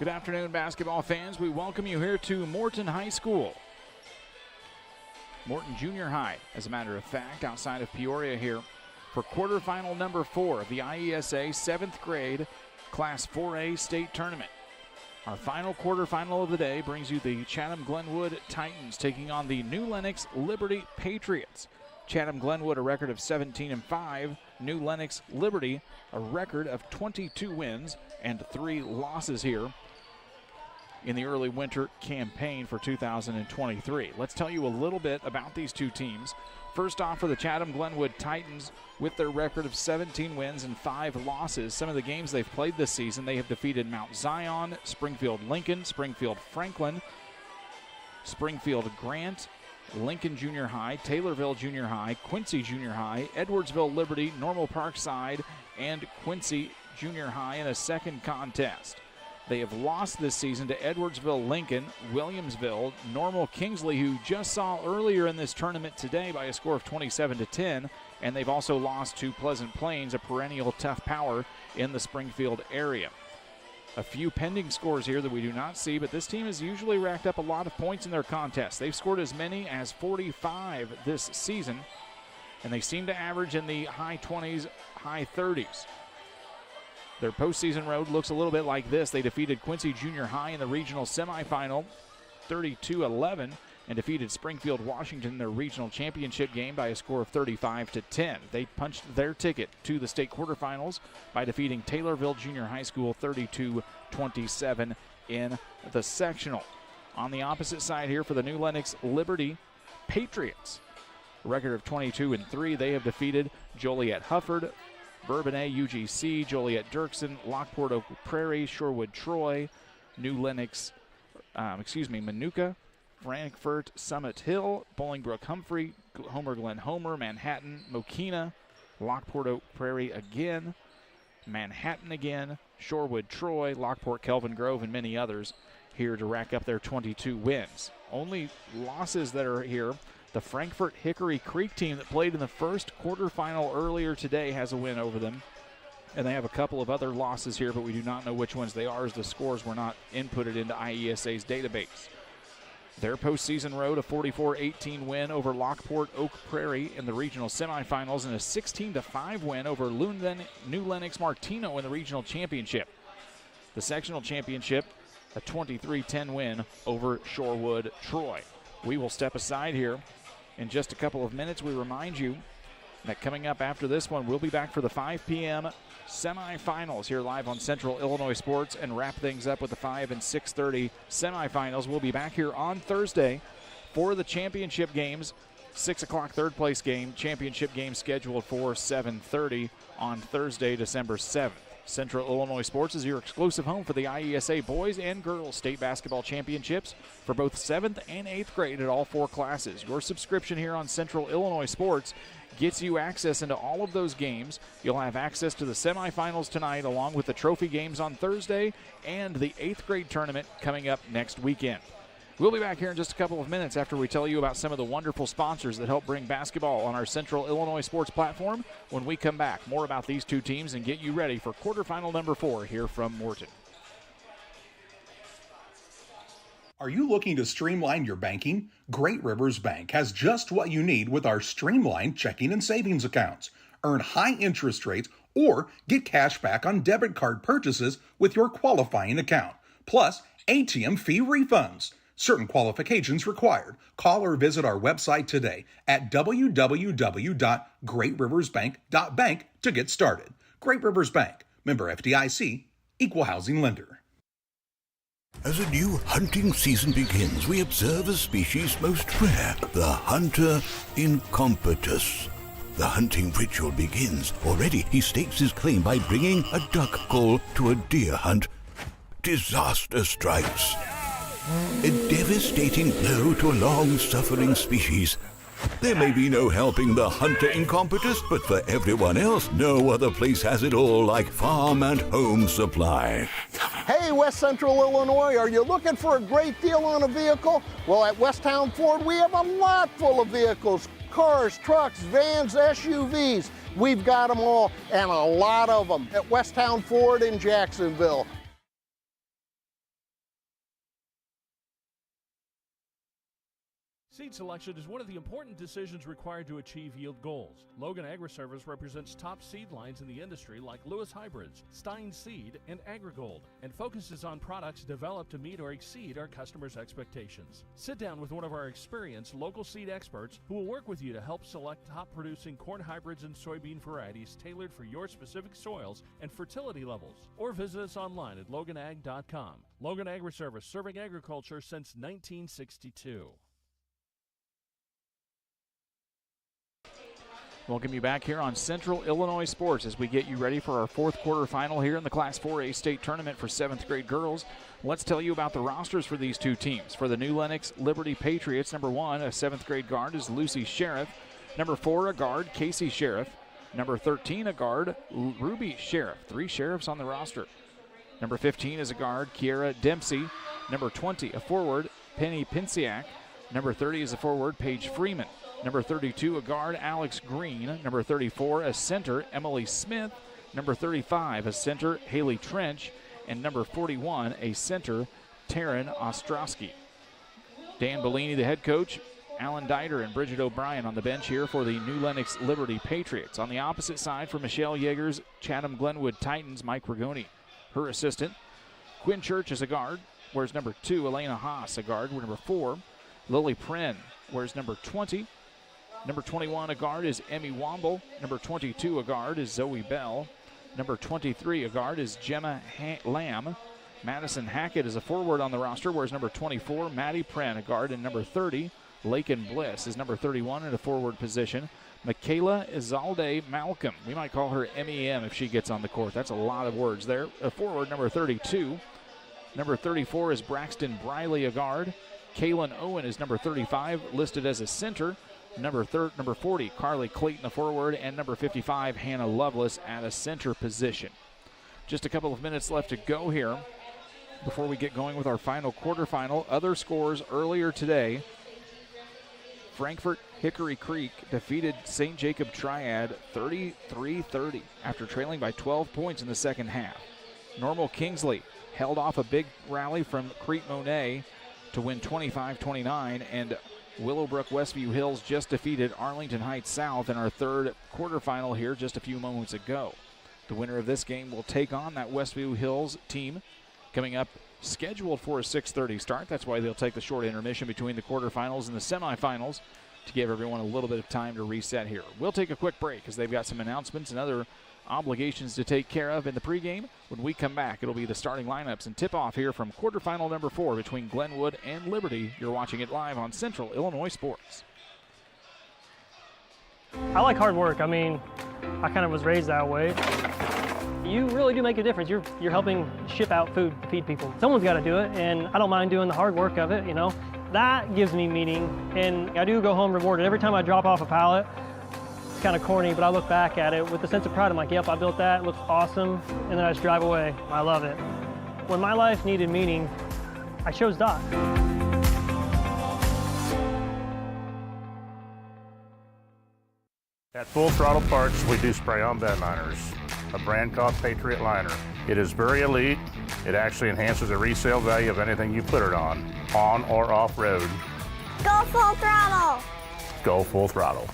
Good afternoon, basketball fans. We welcome you here to Morton High School. Morton Junior High, as a matter of fact, outside of Peoria here for quarterfinal number 4 of the IESA 7th grade Class 4A state tournament. Our final quarterfinal of the day brings you the Chatham Glenwood Titans taking on the New Lenox Liberty Patriots. Chatham Glenwood a record of 17-5. New Lenox Liberty a record of 22 wins and 3 losses here in the early winter campaign for 2023. Let's tell you a little bit about these two teams. First off, for the Chatham Glenwood Titans, with their record of 17 wins and 5 losses, some of the games they've played this season, they have defeated Mount Zion, Springfield Lincoln, Springfield Franklin, Springfield Grant, Lincoln Junior High, Taylorville Junior High, Quincy Junior High, Edwardsville Liberty, Normal Parkside, and Quincy Junior High in a second contest. They have lost this season to Edwardsville Lincoln, Williamsville, Normal Kingsley, who just saw earlier in this tournament today by a score of 27-10, and they've also lost to Pleasant Plains, a perennial tough power in the Springfield area. A few pending scores here that we do not see, but this team has usually racked up a lot of points in their contests. They've scored as many as 45 this season, and they seem to average in the high 20s, high 30s. Their postseason road looks a little bit like this. They defeated Quincy Junior High in the regional semifinal 32-11 and defeated Springfield Washington in their regional championship game by a score of 35-10. They punched their ticket to the state quarterfinals by defeating Taylorville Junior High School 32-27 in the sectional. On the opposite side here for the New Lenox Liberty Patriots, a record of 22-3, they have defeated Joliet Hufford, Bourbonnais UGC, Joliet Dirksen, Lockport Oak Prairie, Shorewood Troy, New Lenox, Manuka, Frankfort, Summit Hill, Bolingbrook Humphrey, Homer Glen Homer, Manhattan, Mokina, Lockport Oak Prairie again, Manhattan again, Shorewood Troy, Lockport Kelvin Grove, and many others here to rack up their 22 wins. Only losses that are here: the Frankfort Hickory Creek team that played in the first quarterfinal earlier today has a win over them. And they have a couple of other losses here, but we do not know which ones they are, as the scores were not inputted into IESA's database. Their postseason road, a 44-18 win over Lockport Oak Prairie in the regional semifinals, and a 16-5 win over New Lenox Martino in the regional championship. The sectional championship, a 23-10 win over Shorewood Troy. We will step aside here in just a couple of minutes. We remind you that coming up after this one, we'll be back for the 5 p.m. semifinals here live on Central Illinois Sports and wrap things up with the 5 and 6:30 semifinals. We'll be back here on Thursday for the championship games. 6 o'clock third place game, championship game scheduled for 7:30 on Thursday, December 7th. Central Illinois Sports is your exclusive home for the IESA Boys and Girls State Basketball Championships for both 7th and 8th grade at all 4 classes. Your subscription here on Central Illinois Sports gets you access into all of those games. You'll have access to the semifinals tonight, along with the trophy games on Thursday and the 8th grade tournament coming up next weekend. We'll be back here in just a couple of minutes after we tell you about some of the wonderful sponsors that help bring basketball on our Central Illinois Sports platform. When we come back, more about these two teams and get you ready for quarterfinal number 4 here from Morton. Are you looking to streamline your banking? Great Rivers Bank has just what you need with our streamlined checking and savings accounts. Earn high interest rates or get cash back on debit card purchases with your qualifying account, plus ATM fee refunds. Certain qualifications required. Call or visit our website today at www.greatriversbank.bank to get started. Great Rivers Bank, member FDIC, equal housing lender. As a new hunting season begins, we observe a species most rare, the hunter incompetus. The hunting ritual begins. Already he stakes his claim by bringing a duck call to a deer hunt. Disaster strikes. A devastating blow to a long-suffering species. There may be no helping the hunter incompetus, but for everyone else, no other place has it all like Farm and Home Supply. Hey, West Central Illinois, are you looking for a great deal on a vehicle? Well, at Westtown Ford, we have a lot full of vehicles. Cars, trucks, vans, SUVs. We've got them all, and a lot of them at Westtown Ford in Jacksonville. Seed selection is one of the important decisions required to achieve yield goals. Logan Agri-Service represents top seed lines in the industry like Lewis Hybrids, Stein Seed, and AgriGold, and focuses on products developed to meet or exceed our customers' expectations. Sit down with one of our experienced local seed experts who will work with you to help select top-producing corn hybrids and soybean varieties tailored for your specific soils and fertility levels. Or visit us online at loganag.com. Logan Agri-Service, serving agriculture since 1962. Welcome you back here on Central Illinois Sports as we get you ready for our fourth quarter final here in the Class 4A state tournament for 7th grade girls. Let's tell you about the rosters for these two teams. For the New Lenox Liberty Patriots, number 1, a 7th grade guard is Lucy Sheriff. Number 4, a guard, Casey Sheriff. Number 13, a guard, Ruby Sheriff. 3 sheriffs on the roster. Number 15 is a guard, Kiera Dempsey. Number 20, a forward, Penny Pinsiak. Number 30 is a forward, Paige Freeman. Number 32, a guard, Alex Green. Number 34, a center, Emily Smith. Number 35, a center, Haley Trench. And number 41, a center, Taryn Ostrowski. Dan Bellini, the head coach. Alan Dieter and Bridget O'Brien on the bench here for the New Lenox Liberty Patriots. On the opposite side for Michelle Yeager's Chatham Glenwood Titans, Mike Rigoni. Her assistant, Quinn Church, is a guard. Wears number 2, Elena Haas, a guard. Number 4, Lily Pren, wears number 20. Number 21, a guard, is Emmy Womble. Number 22, a guard, is Zoe Bell. Number 23, a guard, is Gemma Lamb. Madison Hackett is a forward on the roster, whereas number 24, Maddie Pren, a guard, and number 30, Lakin Bliss is number 31 in a forward position. Michaela Izalde Malcolm, we might call her MEM if she gets on the court. That's a lot of words there. A forward, number 32. Number 34 is Braxton Briley, a guard. Kaylin Owen is number 35, listed as a center. Number 40, Carly Clayton, a forward, and number 55, Hannah Lovelace at a center position. Just a couple of minutes left to go here before we get going with our final quarterfinal. Other scores earlier today. Frankfort Hickory Creek defeated St. Jacob Triad 33-30 after trailing by 12 points in the second half. Normal Kingsley held off a big rally from Crete Monet to win 25-29, and Willowbrook Westview Hills just defeated Arlington Heights South in our third quarterfinal here just a few moments ago. The winner of this game will take on that Westview Hills team coming up, scheduled for a 6:30 start. That's why they'll take the short intermission between the quarterfinals and the semifinals to give everyone a little bit of time to reset here. We'll take a quick break because they've got some announcements and other obligations to take care of in the pregame. When we come back, it'll be the starting lineups and tip-off here from quarterfinal number 4 between Glenwood and Liberty. You're watching it live on Central Illinois Sports. I like hard work. I mean, I kind of was raised that way. You really do make a difference. You're helping ship out food to feed people. Someone's got to do it, and I don't mind doing the hard work of it, you know. That gives me meaning, and I do go home rewarded. Every time I drop off a pallet, it's kind of corny, but I look back at it with a sense of pride. I'm like, yep, I built that, it looks awesome, and then I just drive away. I love it. When my life needed meaning, I chose Doc. At Full Throttle Parts, we do spray-on bed liners, a brand called Patriot Liner. It is very elite. It actually enhances the resale value of anything you put it on or off-road. Go Full Throttle! Go Full Throttle.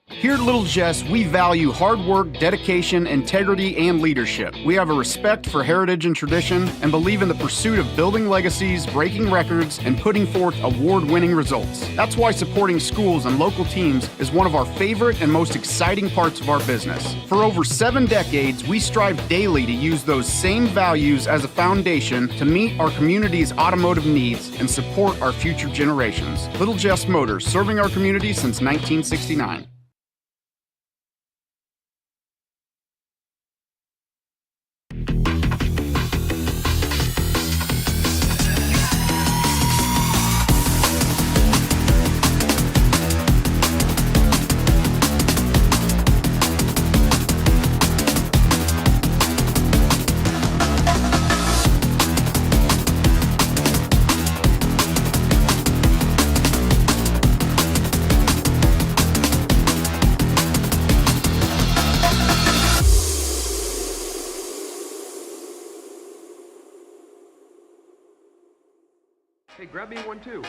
Here at Little Jess, we value hard work, dedication, integrity, and leadership. We have a respect for heritage and tradition and believe in the pursuit of building legacies, breaking records, and putting forth award-winning results. That's why supporting schools and local teams is one of our favorite and most exciting parts of our business. For over 7 decades, we strive daily to use those same values as a foundation to meet our community's automotive needs and support our future generations. Little Jess Motors, serving our community since 1969. grab me one too.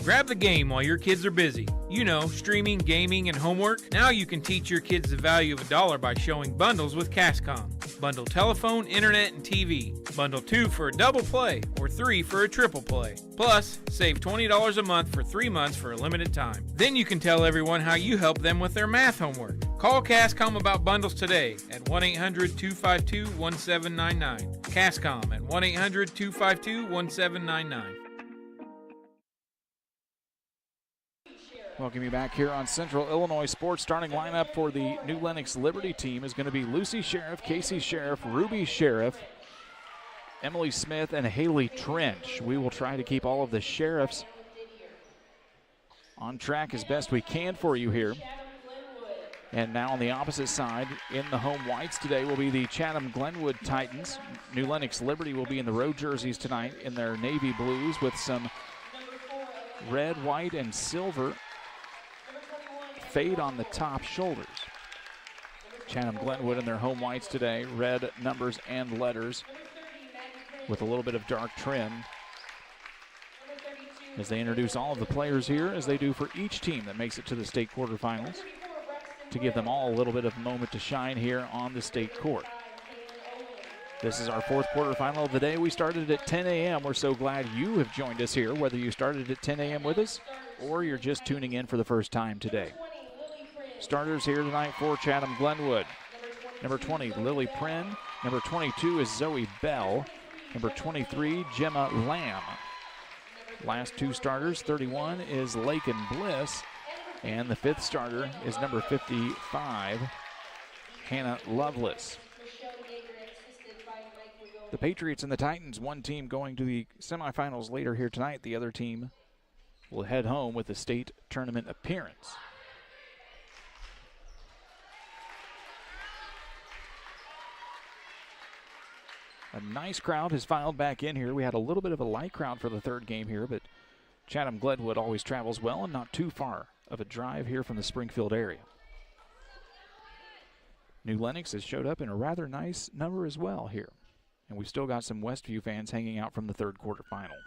Grab the game while your kids are busy. You know, streaming, gaming, and homework. Now you can teach your kids the value of $1 by showing bundles with Cascom. Bundle telephone, internet, and TV. Bundle 2 for a double play or 3 for a triple play. Plus, save $20 a month for 3 months for a limited time. Then you can tell everyone how you help them with their math homework. Call Cascom about bundles today at 1-800-252-1799. Cascom at 1-800-252-1799. Welcome you back here on Central Illinois Sports. Starting lineup for the New Lenox Liberty team is going to be Lucy Sheriff, Casey Sheriff, Ruby Sheriff, Emily Smith, and Haley Trench. We will try to keep all of the Sheriffs on track as best we can for you here. And now on the opposite side, in the home whites today will be the Chatham Glenwood Titans. New Lenox Liberty will be in the road jerseys tonight in their navy blues with some red, white, and silver fade on the top shoulders. Chatham Glenwood in their home whites today, red numbers and letters with a little bit of dark trim as they introduce all of the players here, as they do for each team that makes it to the state quarterfinals, to give them all a little bit of moment to shine here on the state court. This is our fourth quarterfinal of the day. We started at 10 a.m. We're so glad you have joined us here, whether you started at 10 a.m. with us or you're just tuning in for the first time today. Starters here tonight for Chatham Glenwood. Number 20, Lily Prin. Number 22 is Zoe Bell. Number 23, Gemma Lamb. Last two starters, 31 is Lakin Bliss. And the fifth starter is number 55, Hannah Lovelace. The Patriots and the Titans, one team going to the semifinals later here tonight. The other team will head home with a state tournament appearance. A nice crowd has filed back in here. We had a little bit of a light crowd for the third game here, but Chatham Glenwood always travels well and not too far of a drive here from the Springfield area. New Lenox has showed up in a rather nice number as well here. And we've still got some Westview fans hanging out from the third quarterfinal.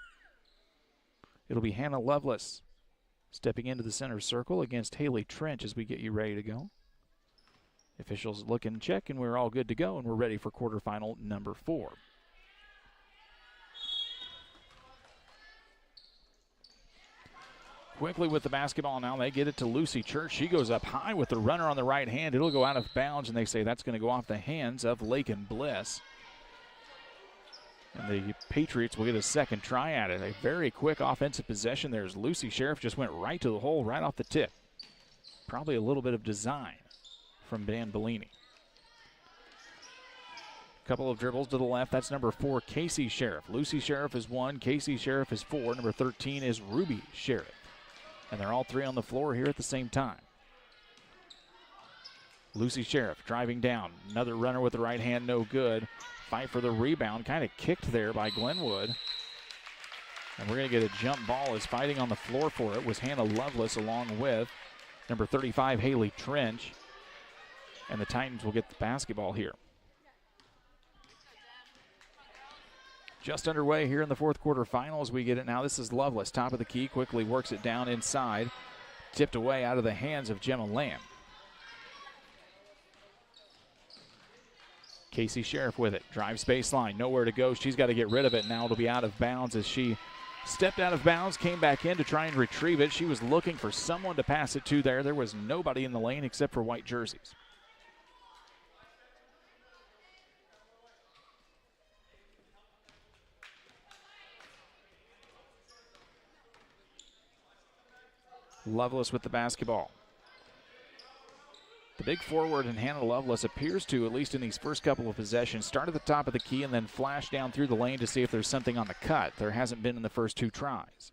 It'll be Hannah Lovelace stepping into the center circle against Haley Trench as we get you ready to go. Officials look and check, and we're all good to go, and we're ready for quarterfinal number 4. Quickly with the basketball now, they get it to Lucy Church. She goes up high with the runner on the right hand. It'll go out of bounds, and they say that's going to go off the hands of Lakin Bliss. And the Patriots will get a second try at it. A very quick offensive possession. There's Lucy Sheriff, just went right to the hole, right off the tip. Probably a little bit of design from Dan Bellini. Couple of dribbles to the left. That's number 4, Casey Sheriff. Lucy Sheriff is 1. Casey Sheriff is 4. Number 13 is Ruby Sheriff. And they're all three on the floor here at the same time. Lucy Sheriff driving down. Another runner with the right hand, no good. Fight for the rebound, kind of kicked there by Glenwood. And we're going to get a jump ball as fighting on the floor for it was Hannah Lovelace along with number 35, Haley Trench. And the Titans will get the basketball here. Just underway here in the fourth quarter finals. We get it now. This is Lovelace, top of the key, quickly works it down inside. Tipped away out of the hands of Gemma Lamb. Casey Sheriff with it, drives baseline, nowhere to go. She's got to get rid of it. Now it'll be out of bounds as she stepped out of bounds, came back in to try and retrieve it. She was looking for someone to pass it to there. There was nobody in the lane except for white jerseys. Lovelace with the basketball. The big forward in Hannah Lovelace appears to, at least in these first couple of possessions, start at the top of the key and then flash down through the lane to see if there's something on the cut. There hasn't been in the first 2 tries.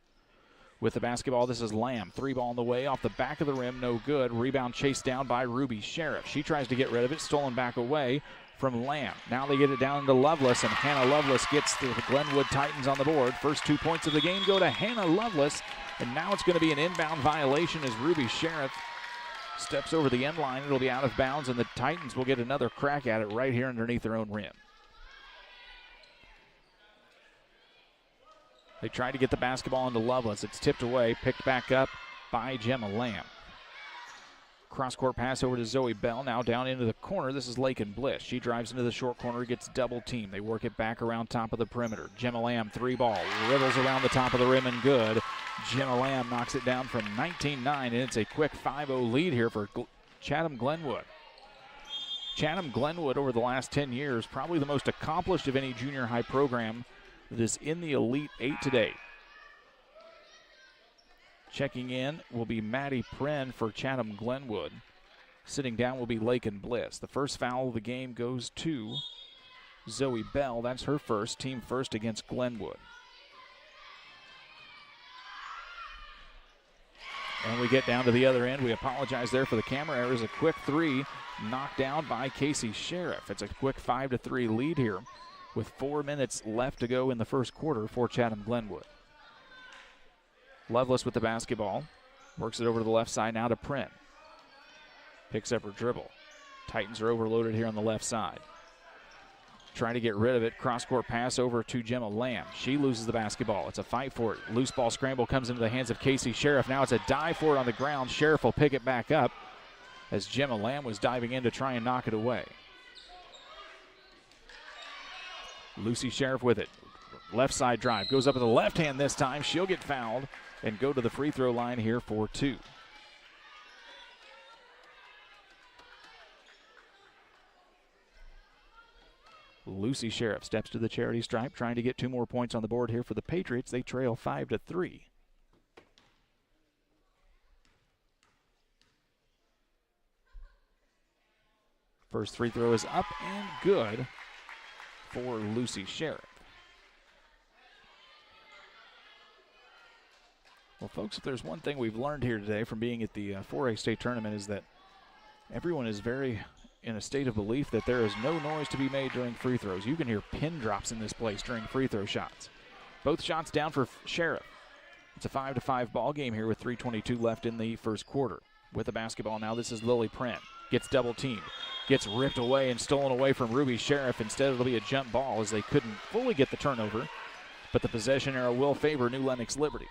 With the basketball, this is Lamb. 3-ball on the way, off the back of the rim, no good. Rebound chased down by Ruby Sheriff. She tries to get rid of it, stolen back away from Lamb. Now they get it down to Lovelace, and Hannah Lovelace gets the Glenwood Titans on the board. First 2 points of the game go to Hannah Lovelace, and now it's going to be an inbound violation as Ruby Sheriff steps over the end line. It'll be out of bounds, and the Titans will get another crack at it right here underneath their own rim. They try to get the basketball into Lovelace. It's tipped away, picked back up by Gemma Lamb. Cross-court pass over to Zoe Bell, now down into the corner. This is Lakin Bliss. She drives into the short corner, gets double teamed. They work it back around top of the perimeter. Gemma Lamb, 3-ball, riddles around the top of the rim and good. Gemma Lamb knocks it down from 19-9, and it's a quick 5-0 lead here for Chatham Glenwood. Chatham Glenwood over the last 10 years, probably the most accomplished of any junior high program that is in the Elite 8 today. Checking in will be Maddie Pren for Chatham Glenwood. Sitting down will be Lakin Bliss. The first foul of the game goes to Zoe Bell. That's her first, team first against Glenwood. And we get down to the other end. We apologize there for the camera errors. A quick 3 knocked down by Casey Sheriff. It's a quick 5-3 lead here with 4 minutes left to go in the first quarter for Chatham Glenwood. Lovelace with the basketball. Works it over to the left side now to Pren. Picks up her dribble. Titans are overloaded here on the left side. Trying to get rid of it. Cross-court pass over to Gemma Lamb. She loses the basketball. It's a fight for it. Loose ball scramble comes into the hands of Casey Sheriff. Now it's a dive for it on the ground. Sheriff will pick it back up as Gemma Lamb was diving in to try and knock it away. Lucy Sheriff with it. Left side drive. Goes up with the left hand this time. She'll get fouled and go to the free throw line here for 2. Lucy Sheriff steps to the charity stripe, trying to get 2 more points on the board here for the Patriots. They trail 5-3. First free throw is up and good for Lucy Sheriff. Well, folks, if there's one thing we've learned here today from being at the 4A state tournament is that everyone is very in a state of belief that there is no noise to be made during free throws. You can hear pin drops in this place during free throw shots. Both shots down for Sheriff. It's a 5-5 ball game here with 3:22 left in the first quarter. With the basketball now, this is Lily Pren. Gets double teamed. Gets ripped away and stolen away from Ruby Sheriff. Instead, it'll be a jump ball as they couldn't fully get the turnover. But the possession arrow will favor New Lenox Liberty.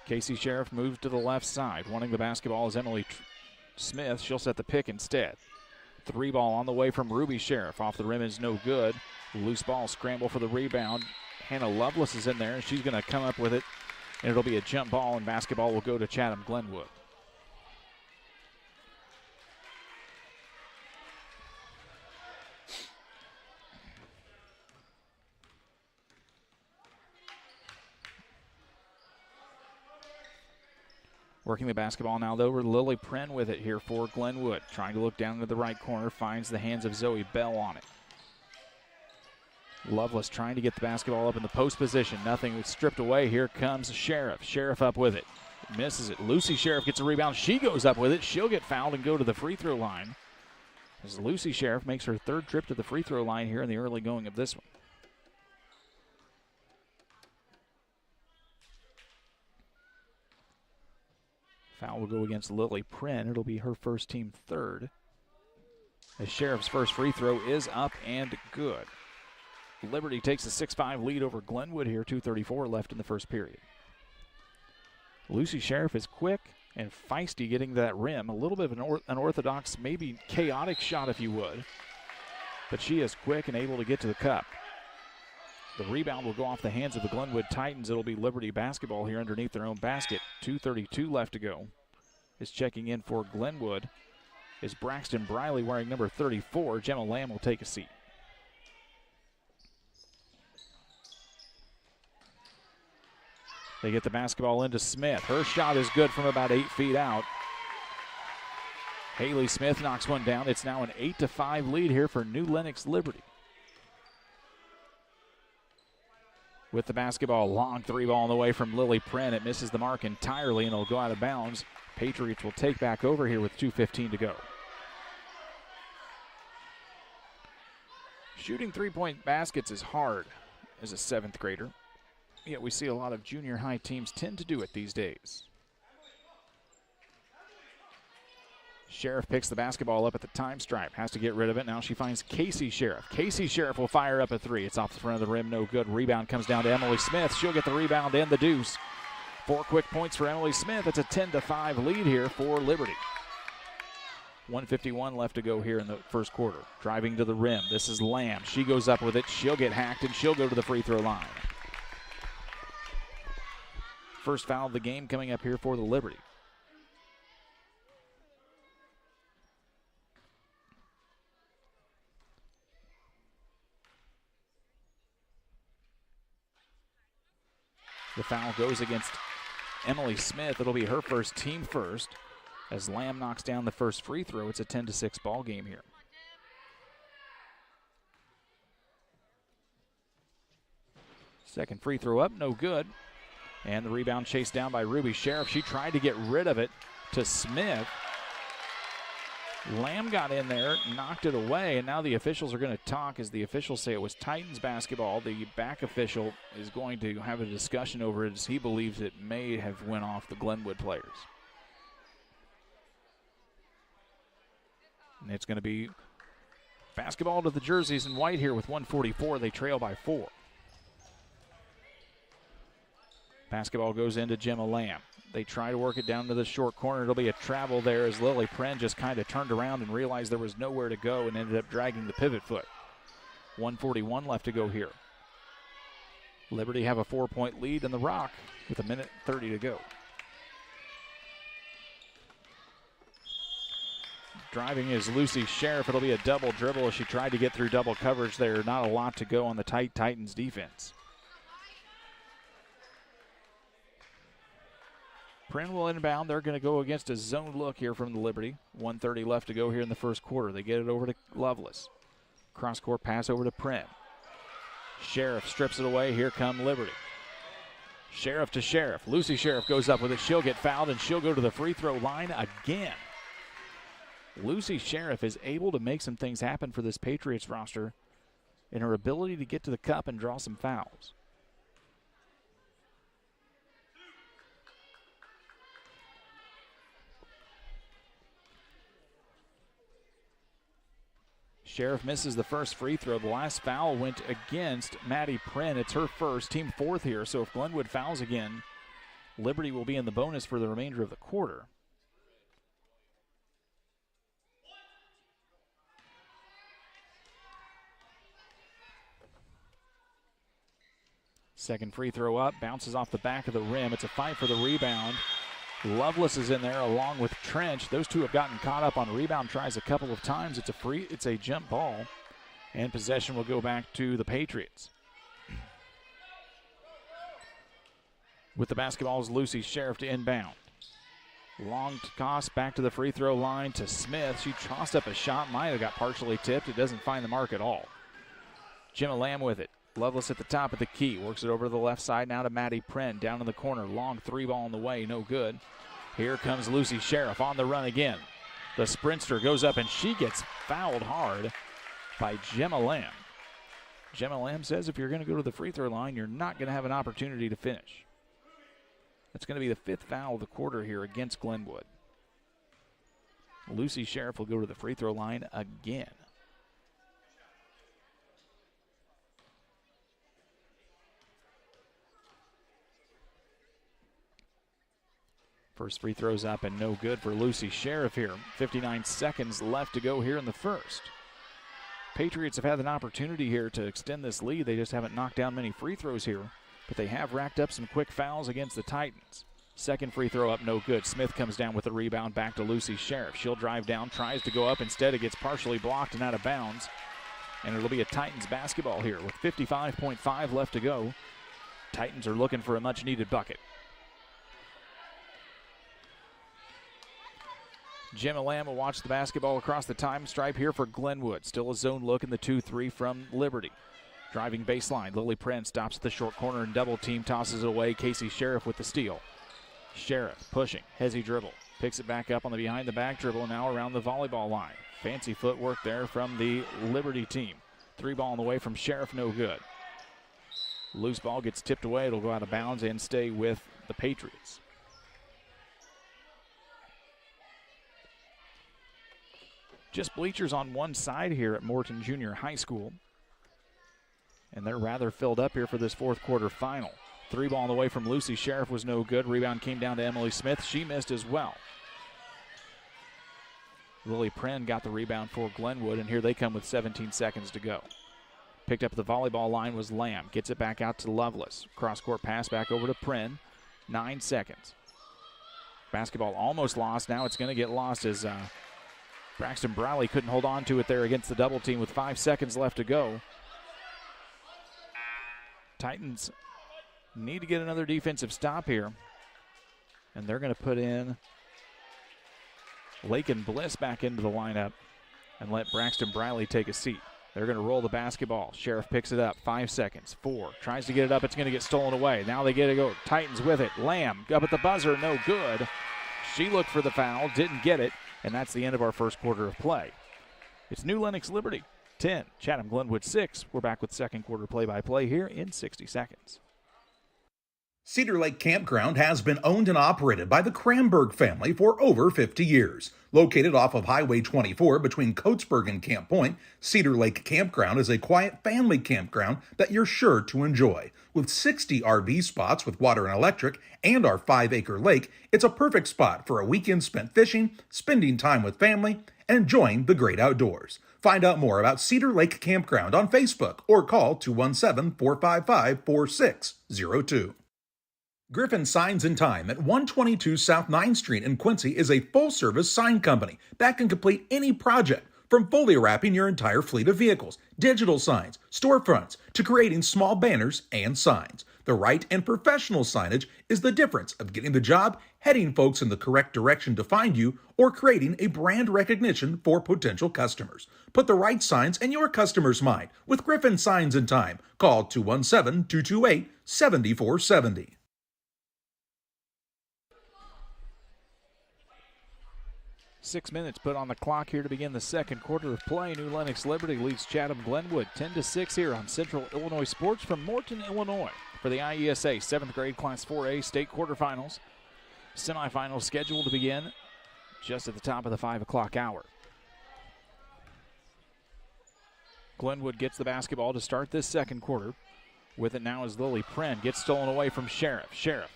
Casey Sheriff moves to the left side. Wanting the basketball is Emily Smith. She'll set the pick instead. 3-ball on the way from Ruby Sheriff. Off the rim is no good. Loose ball scramble for the rebound. Hannah Lovelace is in there, and she's going to come up with it. And it'll be a jump ball, and basketball will go to Chatham Glenwood. Working the basketball now, though, Lily Pren with it here for Glenwood. Trying to look down into the right corner, finds the hands of Zoe Bell on it. Lovelace trying to get the basketball up in the post position. Nothing, it's stripped away. Here comes Sheriff. Sheriff up with it. Misses it. Lucy Sheriff gets a rebound. She goes up with it. She'll get fouled and go to the free throw line as Lucy Sheriff makes her 3rd trip to the free throw line here in the early going of this one. Foul will go against Lily Pren. It'll be her first, team 3rd. As Sheriff's first free throw is up and good. Liberty takes a 6-5 lead over Glenwood here, 2:34 left in the first period. Lucy Sheriff is quick and feisty getting to that rim. A little bit of an unorthodox, maybe chaotic shot if you would. But she is quick and able to get to the cup. The rebound will go off the hands of the Glenwood Titans. It'll be Liberty basketball here underneath their own basket. 2:32 left to go. Is checking in for Glenwood is Braxton Briley wearing number 34. Gemma Lamb will take a seat. They get the basketball into Smith. Her shot is good from about 8 feet out. Haley Smith knocks one down. It's now an 8-5 lead here for New Lenox Liberty. With the basketball, long three ball on the way from Lily Pren. It misses the mark entirely and it'll go out of bounds. Patriots will take back over here with 2:15 to go. Shooting three-point baskets is hard as a 7th grader, yet we see a lot of junior high teams tend to do it these days. Sheriff picks the basketball up at the time stripe, has to get rid of it. Now she finds Casey Sheriff. Casey Sheriff will fire up a three. It's off the front of the rim, no good. Rebound comes down to Emily Smith. She'll get the rebound and the deuce. 4 quick points for Emily Smith. It's a 10-5 lead here for Liberty. 1:51 left to go here in the first quarter. Driving to the rim. This is Lamb. She goes up with it. She'll get hacked and she'll go to the free throw line. First foul of the game coming up here for the Liberty. The foul goes against Emily Smith. It'll be her first, team first. As Lamb knocks down the first free throw, it's a 10-6 ball game here. Second free throw up, no good. And the rebound chased down by Ruby Sheriff. She tried to get rid of it to Smith. Lamb got in there, knocked it away, and now the officials are going to talk as the officials say it was Titans basketball. The back official is going to have a discussion over it as he believes it may have went off the Glenwood players. And it's going to be basketball to the jerseys in white here with 1:44. They trail by 4. Basketball goes into Gemma Lamb. They try to work it down to the short corner. It'll be a travel there as Lily Pren just kind of turned around and realized there was nowhere to go and ended up dragging the pivot foot. 1:41 left to go here. Liberty have a 4-point lead in the Rock with 1:30 to go. Driving is Lucy Sheriff. It'll be a double dribble as she tried to get through double coverage there. Not a lot to go on the tight Titans defense. Pren will inbound. They're going to go against a zone look here from the Liberty. 1:30 left to go here in the first quarter. They get it over to Lovelace. Cross-court pass over to Pren. Sheriff strips it away. Here come Liberty. Sheriff to Sheriff. Lucy Sheriff goes up with it. She'll get fouled, and she'll go to the free throw line again. Lucy Sheriff is able to make some things happen for this Patriots roster in her ability to get to the cup and draw some fouls. Sheriff misses the first free throw. The last foul went against Maddie Pren. It's her first, team 4th here. So if Glenwood fouls again, Liberty will be in the bonus for the remainder of the quarter. Second free throw up, bounces off the back of the rim. It's a fight for the rebound. Lovelace is in there along with Trench. Those two have gotten caught up on rebound tries a couple of times. It's a jump ball, and possession will go back to the Patriots. With the basketball is Lucy Sheriff to inbound. Long toss back to the free throw line to Smith. She tossed up a shot, might have got partially tipped. It doesn't find the mark at all. Gemma Lamb with it. Lovelace at the top of the key. Works it over to the left side now to Maddie Pren. Down in the corner. Long three ball on the way. No good. Here comes Lucy Sheriff on the run again. The sprinter goes up and she gets fouled hard by Gemma Lamb. Gemma Lamb says if you're going to go to the free throw line, you're not going to have an opportunity to finish. That's going to be the 5th foul of the quarter here against Glenwood. Lucy Sheriff will go to the free throw line again. First free throw's up and no good for Lucy Sheriff here. 59 seconds left to go here in the first. Patriots have had an opportunity here to extend this lead. They just haven't knocked down many free throws here, but they have racked up some quick fouls against the Titans. Second free throw up, no good. Smith comes down with the rebound back to Lucy Sheriff. She'll drive down, tries to go up. Instead, it gets partially blocked and out of bounds. And it'll be a Titans basketball here with 55.5 left to go. Titans are looking for a much-needed bucket. Gemma Lamb will watch the basketball across the time stripe here for Glenwood. Still a zone look in the 2-3 from Liberty. Driving baseline, Lily Prince stops at the short corner and double team, tosses it away. Casey Sheriff with the steal. Sheriff pushing, hezzy dribble. Picks it back up on the behind the back dribble, now around the volleyball line. Fancy footwork there from the Liberty team. 3 ball on the way from Sheriff, no good. Loose ball gets tipped away. It'll go out of bounds and stay with the Patriots. Just bleachers on one side here at Morton Junior High School. And they're rather filled up here for this fourth quarter final. 3 ball on the way from Lucy Sheriff was no good. Rebound came down to Emily Smith. She missed as well. Lily Pren got the rebound for Glenwood, and here they come with 17 seconds to go. Picked up at the volleyball line was Lamb. Gets it back out to Lovelace. Cross-court pass back over to Pren. 9 seconds. Basketball almost lost. Now it's going to get lost as Braxton Briley couldn't hold on to it there against the double team with 5 seconds left to go. Titans need to get another defensive stop here. And they're going to put in Lakin Bliss back into the lineup and let Braxton Briley take a seat. They're going to roll the basketball. Sheriff picks it up. 5 seconds. 4. Tries to get it up. It's going to get stolen away. Now they get to go. Titans with it. Lamb up at the buzzer. No good. She looked for the foul. Didn't get it. And that's the end of our first quarter of play. It's New Lenox Liberty 10. Chatham Glenwood 6. We're back with second quarter play-by-play here in 60 seconds. Cedar Lake Campground has been owned and operated by the Kramberg family for over 50 years. Located off of Highway 24 between Coatesburg and Camp Point, Cedar Lake Campground is a quiet family campground that you're sure to enjoy. With 60 RV spots with water and electric and our 5-acre lake, it's a perfect spot for a weekend spent fishing, spending time with family, and enjoying the great outdoors. Find out more about Cedar Lake Campground on Facebook or call 217-455-4602. Griffin Signs and Time at 122 South 9th Street in Quincy is a full-service sign company that can complete any project, from fully wrapping your entire fleet of vehicles, digital signs, storefronts, to creating small banners and signs. The right and professional signage is the difference of getting the job, heading folks in the correct direction to find you, or creating a brand recognition for potential customers. Put the right signs in your customer's mind with Griffin Signs and Time. Call 217-228-7470. 6 minutes put on the clock here to begin the second quarter of play. New Lenox Liberty leads Chatham Glenwood 10-6 here on Central Illinois Sports from Morton, Illinois, for the IESA 7th grade Class 4A state quarterfinals. Semifinals scheduled to begin just at the top of the 5 o'clock hour. Glenwood gets the basketball to start this second quarter. With it now is Lily Pren. Gets stolen away from Sheriff. Sheriff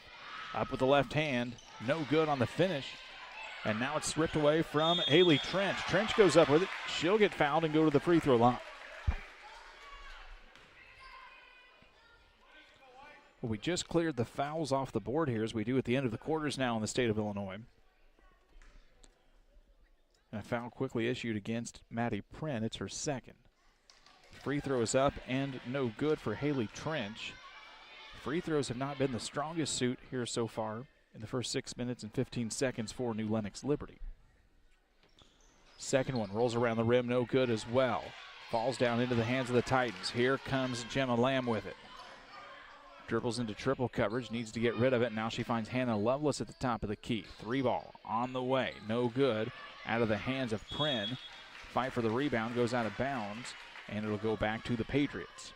up with the left hand. No good on the finish. And now it's ripped away from Haley Trench. Trench goes up with it. She'll get fouled and go to the free throw line. Well, we just cleared the fouls off the board here, as we do at the end of the quarters now in the state of Illinois. And a foul quickly issued against Maddie Pren. It's her second. Free throw is up and no good for Haley Trench. Free throws have not been the strongest suit here so far in the first 6 minutes and 15 seconds for New Lenox Liberty. Second one rolls around the rim, no good as well. Falls down into the hands of the Titans. Here comes Gemma Lamb with it. Dribbles into triple coverage, needs to get rid of it. Now she finds Hannah Lovelace at the top of the key. 3 ball on the way, no good. Out of the hands of Pren. Fight for the rebound, goes out of bounds, and it'll go back to the Patriots.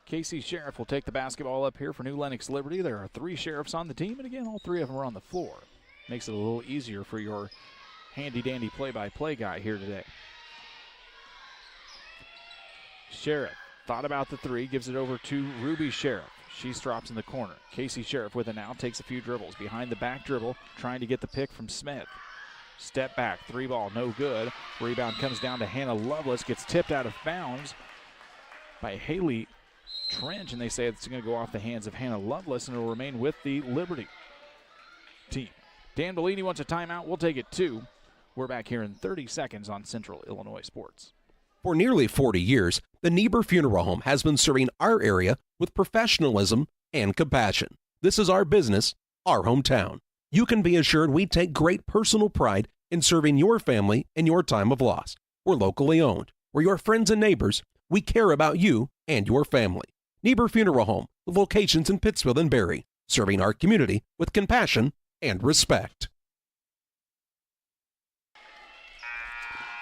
Casey Sheriff will take the basketball up here for New Lenox Liberty. There are 3 Sheriffs on the team, and again, all 3 of them are on the floor. Makes it a little easier for your handy-dandy play-by-play guy here today. Sheriff thought about the 3, gives it over to Ruby Sheriff. She drops in the corner. Casey Sheriff with it now, takes a few dribbles. Behind the back dribble, trying to get the pick from Smith. Step back, 3 ball, no good. Rebound comes down to Hannah Lovelace, gets tipped out of bounds by Haley Trench, and they say it's going to go off the hands of Hannah Lovelace, and it will remain with the Liberty team. Dan Bellini wants a timeout. We'll take it 2. We're back here in 30 seconds on Central Illinois Sports. For nearly 40 years, the Niebuhr Funeral Home has been serving our area with professionalism and compassion. This is our business, our hometown. You can be assured we take great personal pride in serving your family in your time of loss. We're locally owned. We're your friends and neighbors. We care about you and your family. Niebuhr Funeral Home, with locations in Pittsfield and Barry, serving our community with compassion and respect.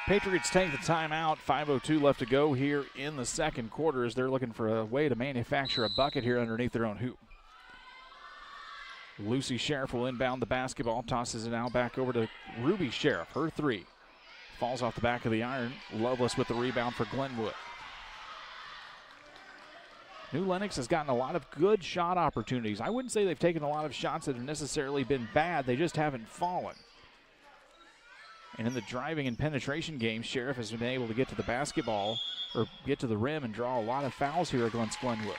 Patriots take the timeout. 5:02 left to go here in the second quarter as they're looking for a way to manufacture a bucket here underneath their own hoop. Lucy Sheriff will inbound the basketball, tosses it out back over to Ruby Sheriff. Her three falls off the back of the iron. Loveless with the rebound for Glenwood. New Lenox has gotten a lot of good shot opportunities. I wouldn't say they've taken a lot of shots that have necessarily been bad. They just haven't fallen. And in the driving and penetration game, Sheriff has been able to get to the basketball or get to the rim and draw a lot of fouls here against Glenwood.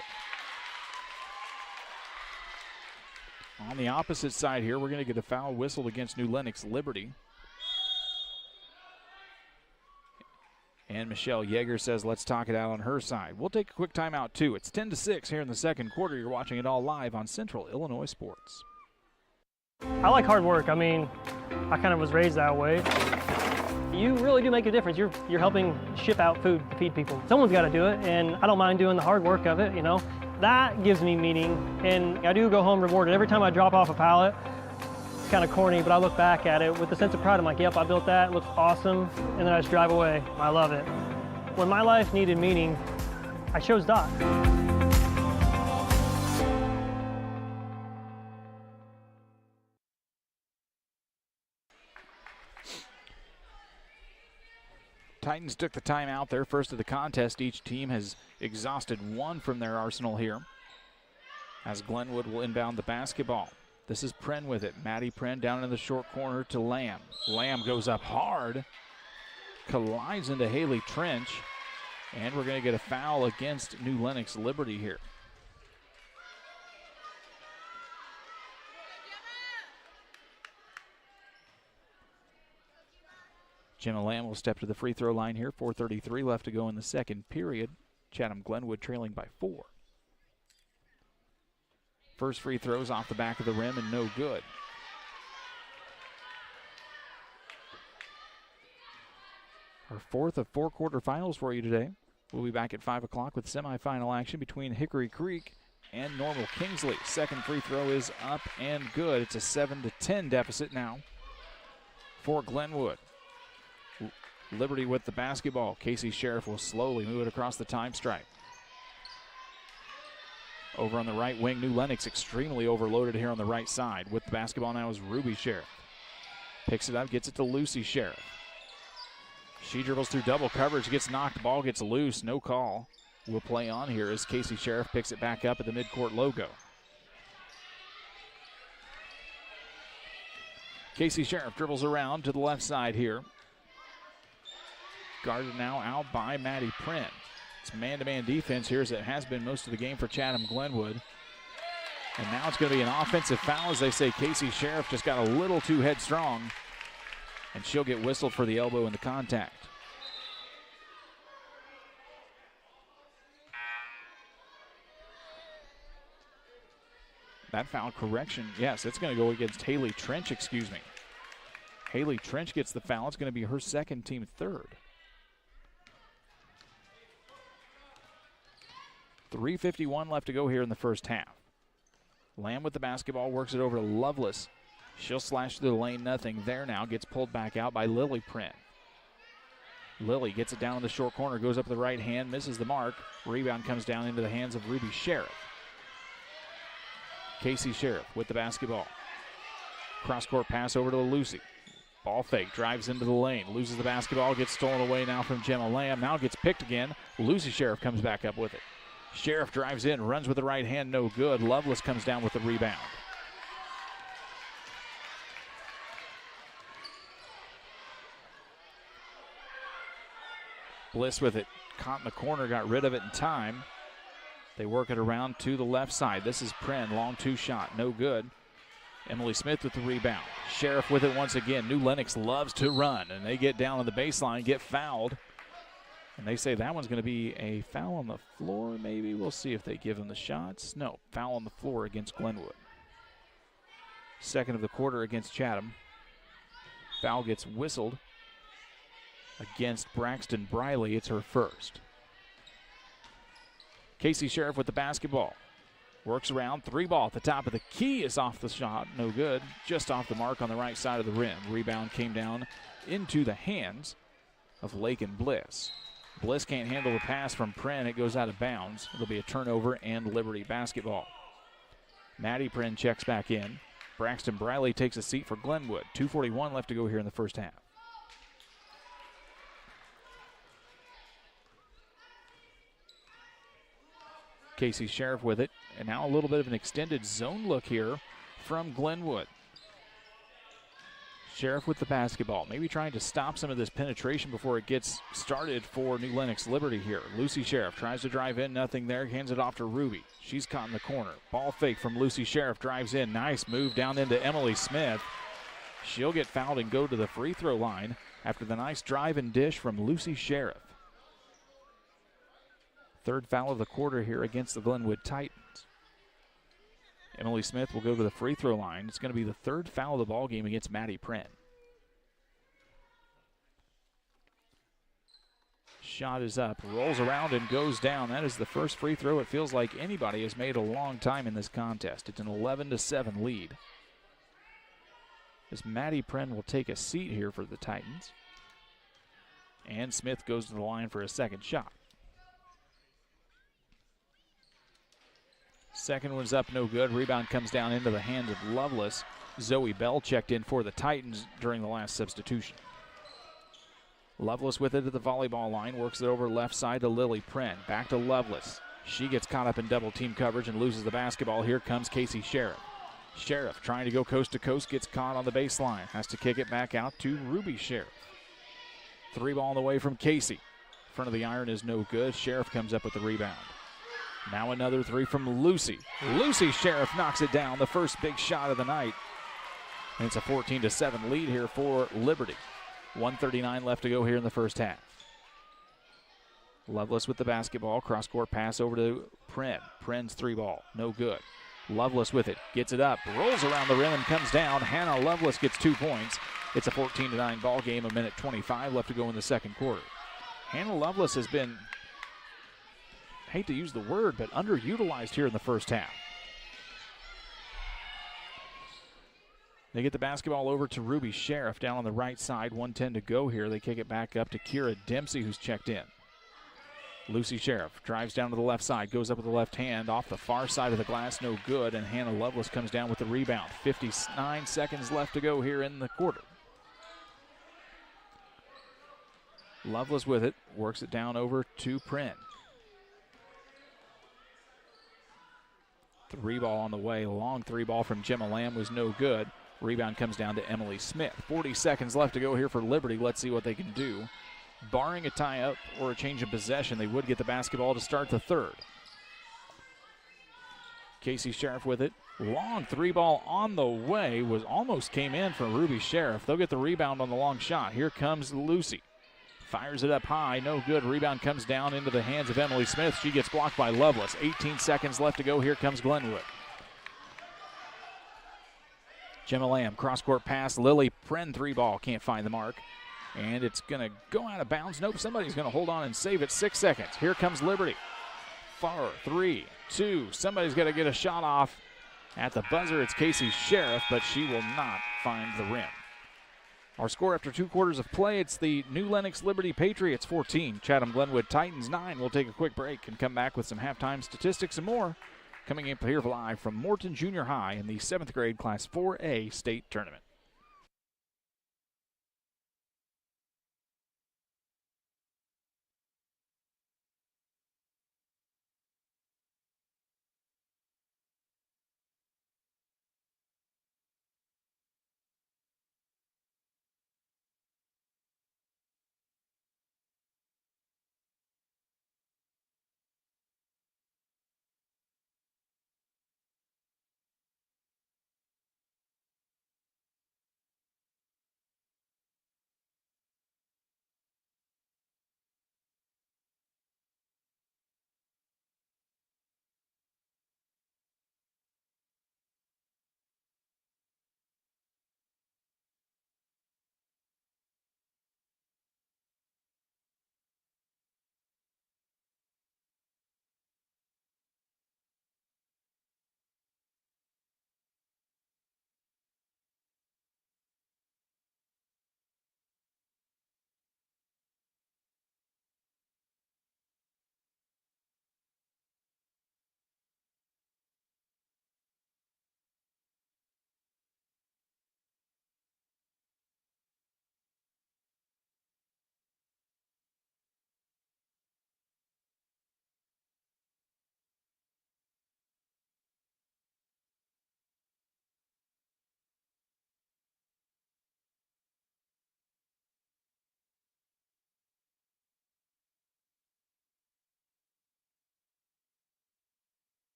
On the opposite side here, we're going to get a foul whistled against New Lenox Liberty. And Michelle Yeager says, let's talk it out on her side. We'll take a quick timeout, too. It's 10-6 here in the second quarter. You're watching it all live on Central Illinois Sports. I like hard work. I mean, I kind of was raised that way. You really do make a difference. You're helping ship out food to feed people. Someone's got to do it, and I don't mind doing the hard work of it, you know. That gives me meaning, and I do go home rewarded. Every time I drop off a pallet, it's kind of corny, but I look back at it with a sense of pride. I'm like, yep, I built that. It looks awesome, and then I just drive away. I love it. When my life needed meaning, I chose Doc. Titans took the timeout there, first of the contest. Each team has exhausted one from their arsenal here as Glenwood will inbound the basketball. This is Pren with it. Maddie Pren down in the short corner to Lamb. Lamb goes up hard, collides into Haley Trench, and we're going to get a foul against New Lenox Liberty here. Gemma Lamb will step to the free throw line here. 4:33 left to go in the second period. Chatham Glenwood trailing by 4. First free throws off the back of the rim and no good. Our fourth of 4 quarterfinals for you today. We'll be back at 5 o'clock with semifinal action between Hickory Creek and Normal Kingsley. Second free throw is up and good. It's a 7-10 deficit now for Glenwood. Liberty with the basketball. Casey Sheriff will slowly move it across the time stripe. Over on the right wing, New Lenox extremely overloaded here on the right side. With the basketball now is Ruby Sheriff. Picks it up, gets it to Lucy Sheriff. She dribbles through double coverage, gets knocked, ball gets loose, no call. We'll play on here as Casey Sheriff picks it back up at the midcourt logo. Casey Sheriff dribbles around to the left side here. Guarded now out by Maddie Pren. It's man-to-man defense here as it has been most of the game for Chatham Glenwood. And now it's going to be an offensive foul as they say Casey Sheriff just got a little too headstrong. And she'll get whistled for the elbow in the contact. That foul correction, yes, it's going to go against Haley Trench, excuse me. Haley Trench gets the foul. It's going to be her second, team third. 3:51 left to go here in the first half. Lamb with the basketball, works it over to Loveless. She'll slash through the lane, nothing there now. Gets pulled back out by Lily Pren. Lily gets it down in the short corner, goes up the right hand, misses the mark. Rebound comes down into the hands of Ruby Sheriff. Casey Sheriff with the basketball. Cross-court pass over to Lucy. Ball fake, drives into the lane, loses the basketball, gets stolen away now from Gemma Lamb. Now gets picked again. Lucy Sheriff comes back up with it. Sheriff drives in, runs with the right hand, no good. Loveless comes down with the rebound. Bliss with it, caught in the corner, got rid of it in time. They work it around to the left side. This is Pren, long two shot, no good. Emily Smith with the rebound. Sheriff with it once again. New Lenox loves to run, and they get down on the baseline, get fouled. And they say that one's going to be a foul on the floor, maybe. We'll see if they give him the shots. No, foul on the floor against Glenwood. Second of the quarter against Chatham. Foul gets whistled against Braxton Briley. It's her first. Casey Sheriff with the basketball. Works around, 3-ball at the top of the key is off the shot. No good. Just off the mark on the right side of the rim. Rebound came down into the hands of Lake and Bliss. Bliss can't handle the pass from Pren. It goes out of bounds. It'll be a turnover and Liberty basketball. Maddie Pren checks back in. Braxton Briley takes a seat for Glenwood. 2:41 left to go here in the first half. Casey Sheriff with it. And now a little bit of an extended zone look here from Glenwood. Sheriff with the basketball, maybe trying to stop some of this penetration before it gets started for New Lenox Liberty here. Lucy Sheriff tries to drive in, nothing there, hands it off to Ruby. She's caught in the corner. Ball fake from Lucy Sheriff, drives in, nice move down into Emily Smith. She'll get fouled and go to the free throw line after the nice drive and dish from Lucy Sheriff. Third foul of the quarter here against the Glenwood Titans. Emily Smith will go to the free throw line. It's going to be the third foul of the ball game against Maddie Pren. Shot is up, rolls around and goes down. That is the first free throw it feels like anybody has made a long time in this contest. It's an 11-7 lead. As Maddie Pren will take a seat here for the Titans. And Smith goes to the line for a second shot. Second one's up, no good. Rebound comes down into the hands of Lovelace. Zoe Bell checked in for the Titans during the last substitution. Lovelace with it at the volleyball line, works it over left side to Lily Pren. Back to Lovelace. She gets caught up in double team coverage and loses the basketball. Here comes Casey Sheriff. Sheriff trying to go coast to coast, gets caught on the baseline. Has to kick it back out to Ruby Sheriff. 3-ball on the way from Casey. Front of the iron is no good. Sheriff comes up with the rebound. Now another 3 from Lucy. Lucy Sheriff knocks it down, the first big shot of the night. And it's a 14-7 lead here for Liberty. 1:39 left to go here in the first half. Lovelace with the basketball, cross-court pass over to Pren. Pren's 3-ball, no good. Lovelace with it, gets it up, rolls around the rim and comes down. Hannah Lovelace gets 2 points. It's a 14-9 ball game, 1:25 left to go in the second quarter. Hannah Lovelace has been, hate to use the word, but underutilized here in the first half. They get the basketball over to Ruby Sheriff down on the right side. 1:10 to go here. They kick it back up to Kira Dempsey, who's checked in. Lucy Sheriff drives down to the left side, goes up with the left hand, off the far side of the glass, no good, and Hannah Lovelace comes down with the rebound. 59 seconds left to go here in the quarter. Lovelace with it, works it down over to Pren. 3-ball on the way, long 3-ball from Gemma Lamb was no good. Rebound comes down to Emily Smith. 40 seconds left to go here for Liberty. Let's see what they can do. Barring a tie-up or a change of possession, they would get the basketball to start the third. Casey Sheriff with it. Long 3-ball on the way, was almost came in for Ruby Sheriff. They'll get the rebound on the long shot. Here comes Lucy. Fires it up high, no good. Rebound comes down into the hands of Emily Smith. She gets blocked by Lovelace. 18 seconds left to go. Here comes Glenwood. Gemma Lamb, cross-court pass. Lily Pren 3-ball, can't find the mark. And it's going to go out of bounds. Nope, somebody's going to hold on and save it. 6 seconds. Here comes Liberty. 4, 3, 2. Somebody's got to get a shot off. At the buzzer, it's Casey Sheriff, but she will not find the rim. Our score after 2 quarters of play, it's the New Lenox Liberty Patriots 14, Chatham Glenwood Titans 9. We'll take a quick break and come back with some halftime statistics and more. Coming up here live from Morton Junior High in the 7th grade Class 4A state tournament.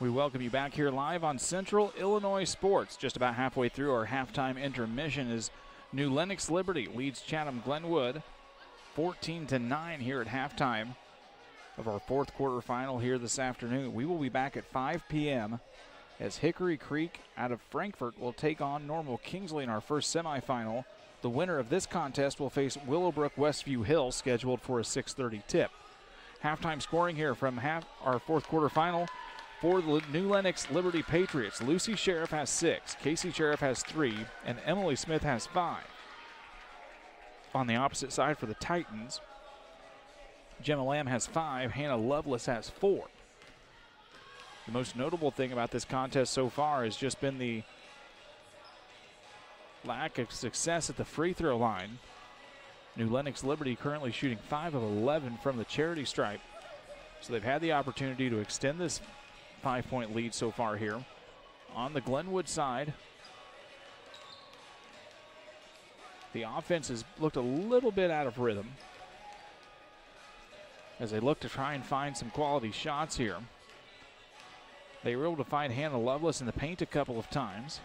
We welcome you back here live on Central Illinois Sports. Just about halfway through our halftime intermission as New Lenox Liberty leads Chatham Glenwood 14-9 here at halftime of our fourth quarter final here this afternoon. We will be back at 5 p.m. as Hickory Creek out of Frankfort will take on Normal Kingsley in our first semifinal. The winner of this contest will face Willowbrook Westview Hill, scheduled for a 6:30 tip. Halftime scoring here from our fourth quarter final for the New Lenox Liberty Patriots. Lucy Sheriff has 6, Casey Sheriff has 3, and Emily Smith has 5. On the opposite side for the Titans, Gemma Lamb has 5, Hannah Lovelace has 4. The most notable thing about this contest so far has just been the lack of success at the free throw line. New Lenox Liberty currently shooting 5 of 11 from the charity stripe. So they've had the opportunity to extend this 5-point lead so far here. On the Glenwood side, the offense has looked a little bit out of rhythm as they look to try and find some quality shots here. They were able to find Hannah Lovelace in the paint a couple of times,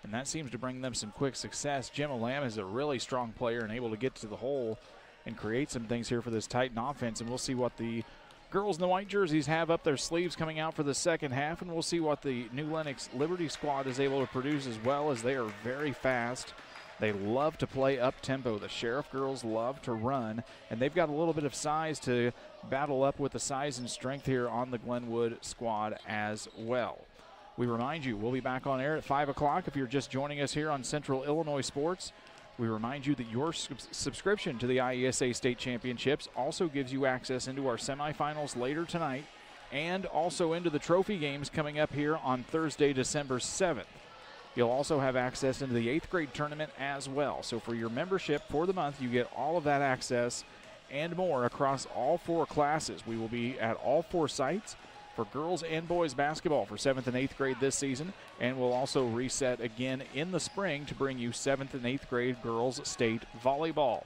and that seems to bring them some quick success. Gemma Lamb is a really strong player and able to get to the hole and create some things here for this Titan offense, and we'll see what the girls in the white jerseys have up their sleeves coming out for the second half, and we'll see what the New Lenox Liberty squad is able to produce as well, as they are very fast. They love to play up-tempo. The Sheriff girls love to run, and they've got a little bit of size to battle up with the size and strength here on the Glenwood squad as well. We remind you, we'll be back on air at 5 o'clock if you're just joining us here on Central Illinois Sports. We remind you that your subscription to the IESA State Championships also gives you access into our semifinals later tonight and also into the trophy games coming up here on Thursday, December 7th. You'll also have access into the 8th grade tournament as well. So for your membership for the month, you get all of that access and more across all 4 classes. We will be at all 4 sites for girls and boys basketball for 7th and 8th grade this season, and we'll also reset again in the spring to bring you 7th and 8th grade girls state volleyball.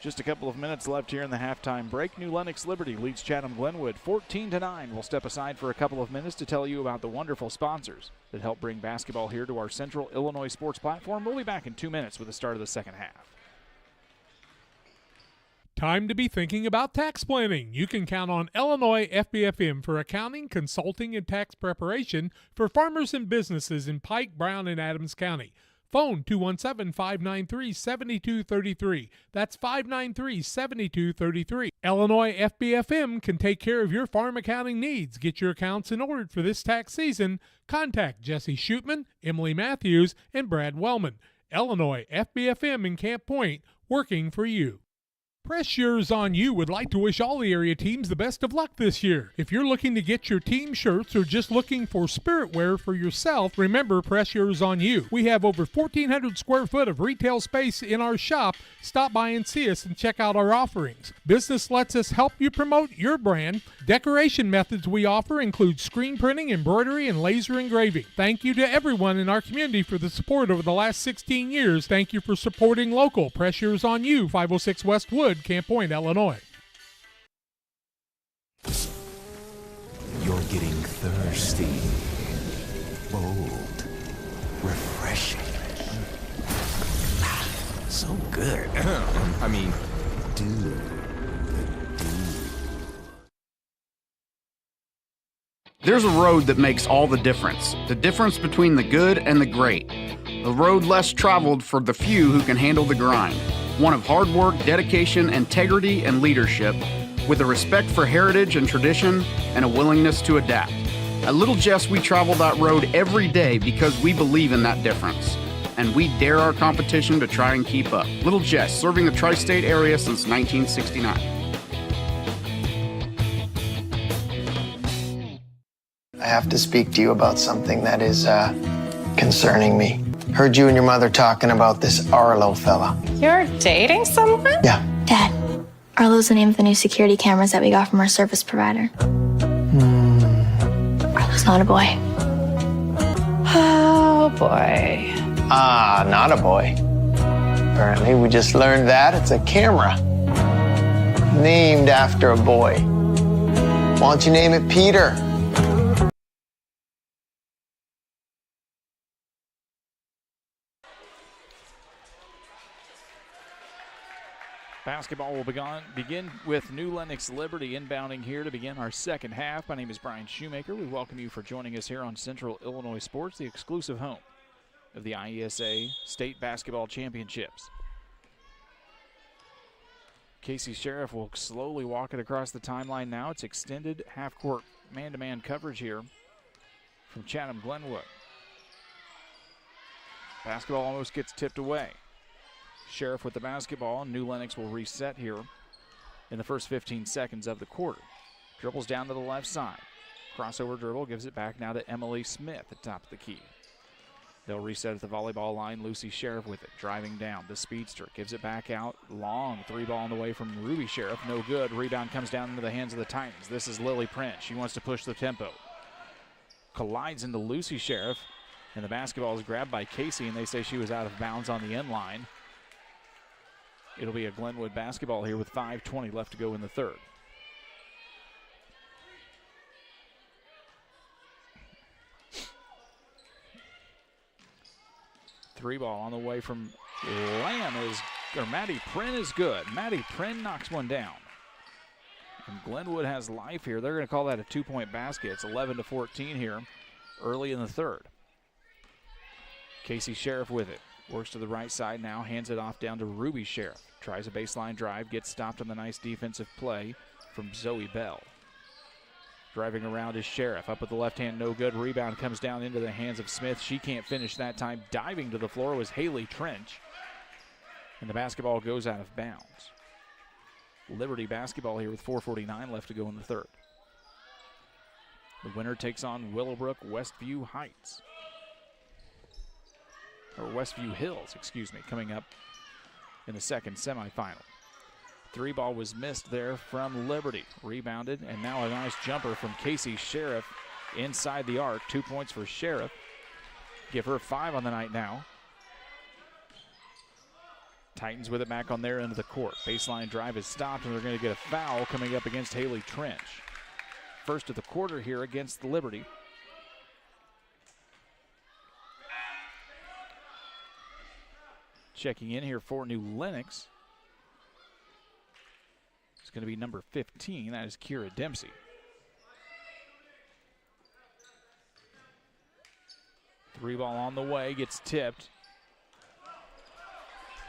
Just a couple of minutes left here in the halftime break. New Lenox Liberty leads Chatham Glenwood 14-9. We'll step aside for a couple of minutes to tell you about the wonderful sponsors that help bring basketball here to our Central Illinois sports platform. We'll be back in 2 minutes with the start of the second half. Time to be thinking about tax planning. You can count on Illinois FBFM for accounting, consulting, and tax preparation for farmers and businesses in Pike, Brown, and Adams County. Phone 217-593-7233. That's 593-7233. Illinois FBFM can take care of your farm accounting needs. Get your accounts in order for this tax season. Contact Jesse Shootman, Emily Matthews, and Brad Wellman. Illinois FBFM in Camp Point, working for you. Press Yours On You would like to wish all the area teams the best of luck this year. If you're looking to get your team shirts or just looking for spirit wear for yourself, remember Press Yours On You. We have over 1,400 square foot of retail space in our shop. Stop by and see us and check out our offerings. Business lets us help you promote your brand. Decoration methods we offer include screen printing, embroidery, and laser engraving. Thank you to everyone in our community for the support over the last 16 years. Thank you for supporting local. Press Yours On You, 506 West Wood, Camp Point, Illinois. You're getting thirsty, bold, refreshing. So good. I mean, dude. There's a road that makes all the difference between the good and the great. The road less traveled for the few who can handle the grind. One of hard work, dedication, integrity, and leadership, with a respect for heritage and tradition and a willingness to adapt. At Little Jess, we travel that road every day because we believe in that difference. And we dare our competition to try and keep up. Little Jess, serving the tri-state area since 1969. I have to speak to you about something that is concerning me. Heard you and your mother talking about this Arlo fella. You're dating someone? Yeah. Dad, Arlo's the name of the new security cameras that we got from our service provider. Arlo's not a boy. Oh, boy. Ah, not a boy. Apparently, we just learned that it's a camera named after a boy. Why don't you name it Peter? Basketball will begin with New Lenox Liberty inbounding here to begin our second half. My name is Brian Shoemaker. We welcome you for joining us here on Central Illinois Sports, the exclusive home of the IESA State Basketball Championships. Casey Sheriff will slowly walk it across the timeline now. It's extended half-court man-to-man coverage here from Chatham Glenwood. Basketball almost gets tipped away. Sheriff with the basketball. New Lenox will reset here in the first 15 seconds of the quarter. Dribbles down to the left side. Crossover dribble, gives it back now to Emily Smith at top of the key. They'll reset at the volleyball line. Lucy Sheriff with it, driving down. The speedster gives it back out. Long three ball on the way from Ruby Sheriff. No good. Rebound comes down into the hands of the Titans. This is Lily Prince. She wants to push the tempo. Collides into Lucy Sheriff, and the basketball is grabbed by Casey, and they say she was out of bounds on the end line. It'll be a Glenwood basketball here with 5:20 left to go in the third. Three ball on the way from Maddie Prin is good. Maddie Prin knocks one down. And Glenwood has life here. They're going to call that a two-point basket. It's 11-14 here early in the third. Casey Sheriff with it. Works to the right side now, hands it off down to Ruby Sheriff. Tries a baseline drive, gets stopped on the nice defensive play from Zoe Bell. Driving around is Sheriff. Up with the left hand, no good. Rebound comes down into the hands of Smith. She can't finish that time. Diving to the floor was Haley Trench. And the basketball goes out of bounds. Liberty basketball here with 4:49 left to go in the third. The winner takes on Willowbrook Westview Heights. Or Westview Hills, coming up in the second semifinal. Three ball was missed there from Liberty. Rebounded, and now a nice jumper from Casey Sheriff inside the arc. 2 points for Sheriff. Give her 5 on the night now. Titans with it back on their end of the court. Baseline drive is stopped, and they're going to get a foul coming up against Haley Trench. First of the quarter here against Liberty. Checking in here for New Lenox. It's going to be number 15. That is Kira Dempsey. Three ball on the way, gets tipped.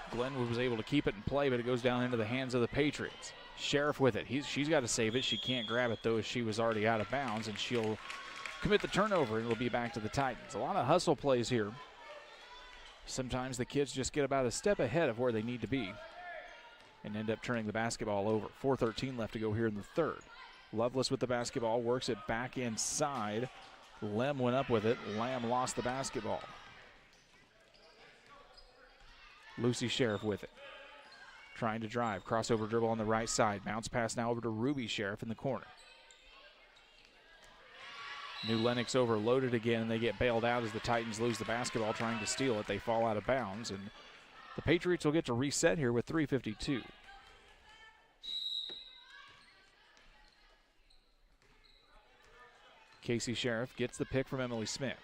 Glenwood was able to keep it in play, but it goes down into the hands of the Patriots. Sheriff with it. She's got to save it. She can't grab it, though, as she was already out of bounds, and she'll commit the turnover, and it'll be back to the Titans. A lot of hustle plays here. Sometimes the kids just get about a step ahead of where they need to be and end up turning the basketball over. 4:13 left to go here in the third. Lovelace with the basketball, works it back inside. Lem went up with it. Lamb lost the basketball. Lucy Sheriff with it. Trying to drive. Crossover dribble on the right side. Bounce pass now over to Ruby Sheriff in the corner. New Lenox overloaded again, and they get bailed out as the Titans lose the basketball trying to steal it. They fall out of bounds, and the Patriots will get to reset here with 3:52. Casey Sheriff gets the pick from Emily Smith.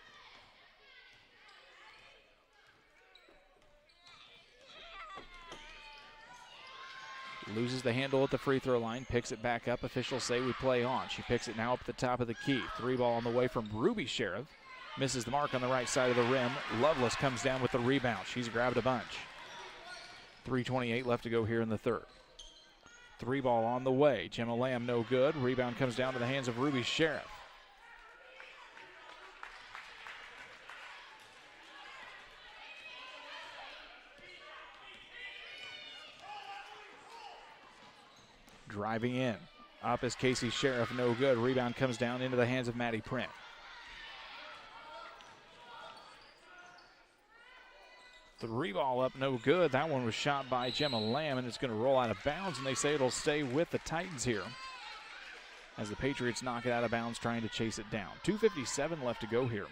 Loses the handle at the free throw line, picks it back up. Officials say we play on. She picks it now up at the top of the key. Three ball on the way from Ruby Sheriff. Misses the mark on the right side of the rim. Lovelace comes down with the rebound. She's grabbed a bunch. 3:28 left to go here in the third. Three ball on the way. Gemma Lamb no good. Rebound comes down to the hands of Ruby Sheriff. Driving in. Up is Casey Sheriff, no good. Rebound comes down into the hands of Maddie Print. Three ball up, no good. That one was shot by Gemma Lamb, and it's going to roll out of bounds, and they say it'll stay with the Titans here as the Patriots knock it out of bounds, trying to chase it down. 2:57 left to go here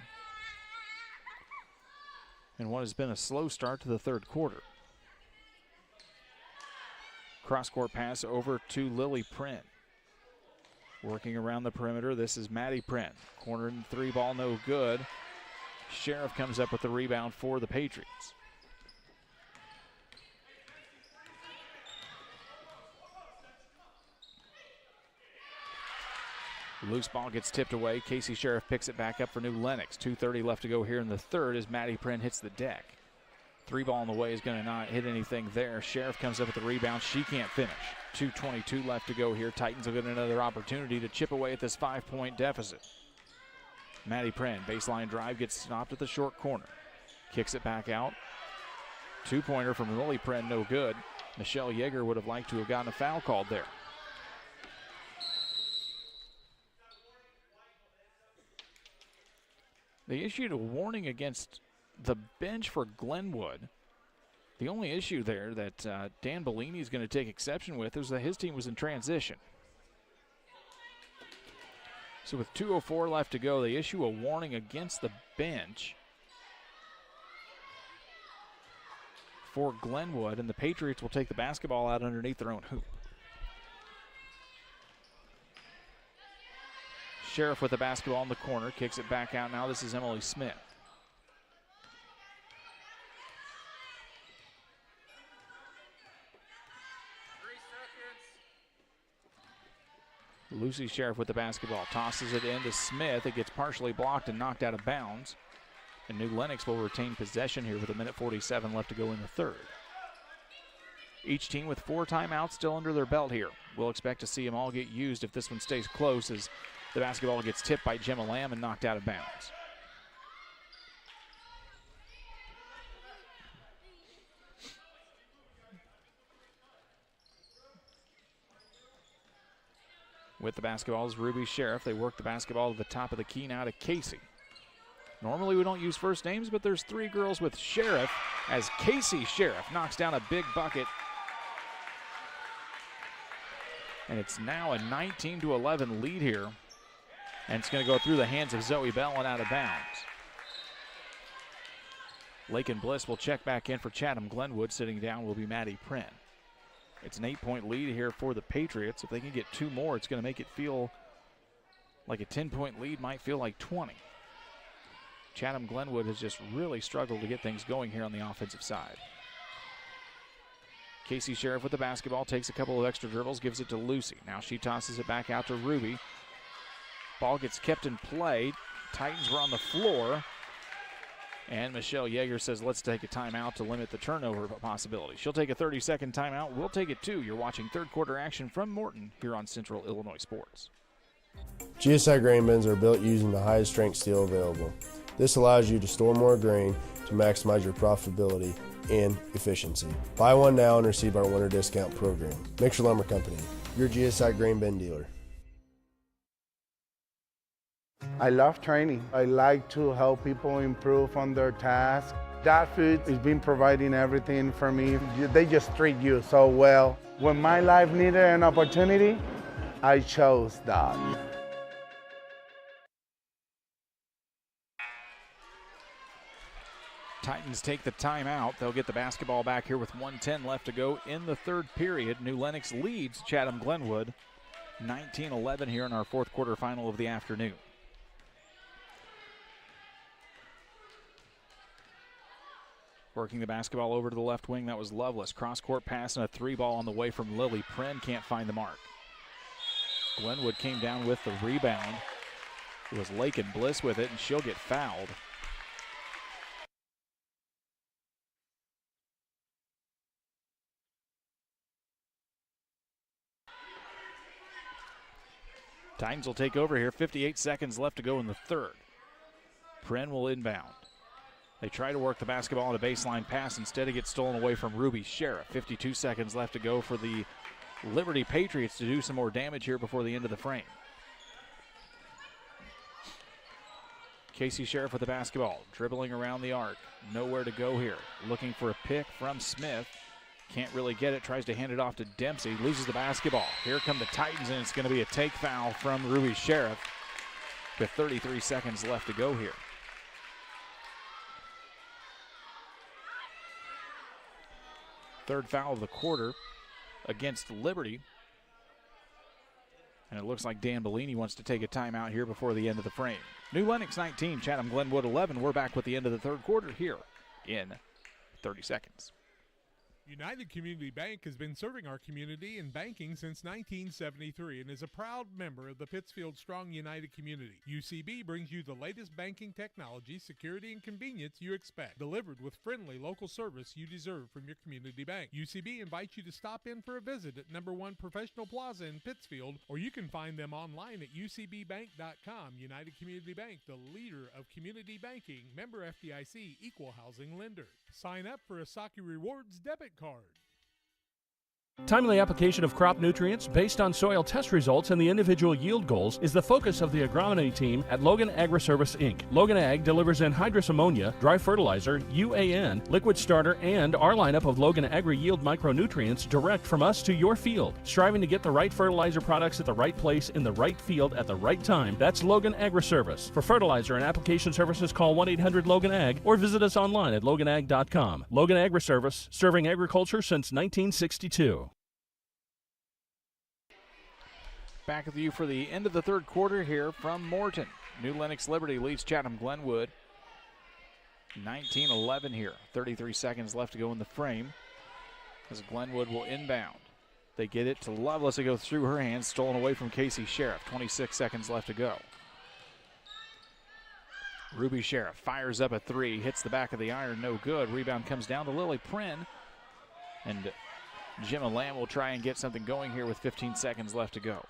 in what has been a slow start to the third quarter. Cross-court pass over to Lily Print. Working around the perimeter, this is Maddie Print. Corner and three ball, no good. Sheriff comes up with the rebound for the Patriots. Loose ball gets tipped away. Casey Sheriff picks it back up for New Lenox. 2:30 left to go here in the third as Maddie Pren hits the deck. 3 ball in the way is going to not hit anything there. Sheriff comes up with the rebound. She can't finish. 2:22 left to go here. Titans will get another opportunity to chip away at this 5-point deficit. Maddie Pren, baseline drive, gets stopped at the short corner. Kicks it back out. 2-pointer from Lily Pren, no good. Michelle Yeager would have liked to have gotten a foul called there. They issued a warning against the bench for Glenwood. The only issue there that Dan Bellini is going to take exception with is that his team was in transition. So with 2:04 left to go, they issue a warning against the bench for Glenwood, and the Patriots will take the basketball out underneath their own hoop. Sheriff with the basketball in the corner, kicks it back out. Now this is Emily Smith. Lucy Sheriff with the basketball, tosses it into Smith. It gets partially blocked and knocked out of bounds. And New Lenox will retain possession here with 1:47 left to go in the third. Each team with 4 timeouts still under their belt here. We'll expect to see them all get used if this one stays close as the basketball gets tipped by Gemma Lamb and knocked out of bounds. With the basketball is Ruby Sheriff. They work the basketball to the top of the key now to Casey. Normally we don't use first names, but there's 3 girls with Sheriff as Casey Sheriff knocks down a big bucket. And it's now a 19-11 lead here. And it's going to go through the hands of Zoe Bell and out of bounds. Lakin Bliss will check back in for Chatham. Glenwood sitting down will be Maddie Pren. It's an 8-point lead here for the Patriots. If they can get 2 more, it's going to make it feel like a 10-point lead, might feel like 20. Chatham Glenwood has just really struggled to get things going here on the offensive side. Casey Sheriff with the basketball, takes a couple of extra dribbles, gives it to Lucy. Now she tosses it back out to Ruby. Ball gets kept in play. Titans were on the floor. And Michelle Yeager says, let's take a timeout to limit the turnover possibility. She'll take a 30-second timeout. We'll take it too. You're watching third quarter action from Morton here on Central Illinois Sports. GSI grain bins are built using the highest strength steel available. This allows you to store more grain to maximize your profitability and efficiency. Buy one now and receive our winter discount program. Mixer Lumber Company, your GSI grain bin dealer. I love training. I like to help people improve on their tasks. That food has been providing everything for me. They just treat you so well. When my life needed an opportunity, I chose that. Titans take the timeout. They'll get the basketball back here with 1:10 left to go in the third period. New Lenox leads Chatham Glenwood 19-11 here in our fourth quarter final of the afternoon. Working the basketball over to the left wing, that was Loveless. Cross-court pass and a 3-ball on the way from Lily. Pren can't find the mark. Glenwood came down with the rebound. It was Lakin Bliss with it, and she'll get fouled. Titans will take over here. 58 seconds left to go in the third. Pren will inbound. They try to work the basketball on a baseline pass. Instead, it gets stolen away from Ruby Sheriff. 52 seconds left to go for the Liberty Patriots to do some more damage here before the end of the frame. Casey Sheriff with the basketball, dribbling around the arc. Nowhere to go here. Looking for a pick from Smith. Can't really get it. Tries to hand it off to Dempsey. Loses the basketball. Here come the Titans, and it's going to be a take foul from Ruby Sheriff with 33 seconds left to go here. Third foul of the quarter against Liberty. And it looks like Dan Bellini wants to take a timeout here before the end of the frame. New Lenox 19, Chatham Glenwood 11. We're back with the end of the third quarter here in 30 seconds. United Community Bank has been serving our community in banking since 1973 and is a proud member of the Pittsfield Strong United community. UCB brings you the latest banking technology, security, and convenience you expect, delivered with friendly local service you deserve from your community bank. UCB invites you to stop in for a visit at number 1 Professional Plaza in Pittsfield, or you can find them online at ucbbank.com. United Community Bank, the leader of community banking, member FDIC, equal housing lender. Sign up for a Saki Rewards debit card. Timely application of crop nutrients based on soil test results and the individual yield goals is the focus of the agronomy team at Logan Agri-Service, Inc. Logan Ag delivers anhydrous ammonia, dry fertilizer, UAN, liquid starter, and our lineup of Logan Agri-Yield micronutrients direct from us to your field. Striving to get the right fertilizer products at the right place in the right field at the right time, that's Logan Agri-Service. For fertilizer and application services, call 1-800-LOGAN-AG or visit us online at loganag.com. Logan Agri-Service, serving agriculture since 1962. Back with you for the end of the third quarter here from Morton. New Lenox Liberty leads Chatham Glenwood 19-11 here. 33 seconds left to go in the frame as Glenwood will inbound. They get it to Lovelace. It goes through her hands, stolen away from Casey Sheriff. 26 seconds left to go. Ruby Sheriff fires up a three, hits the back of the iron, no good. Rebound comes down to Lily Prin, and Gemma Lamb will try and get something going here with 15 seconds left to go.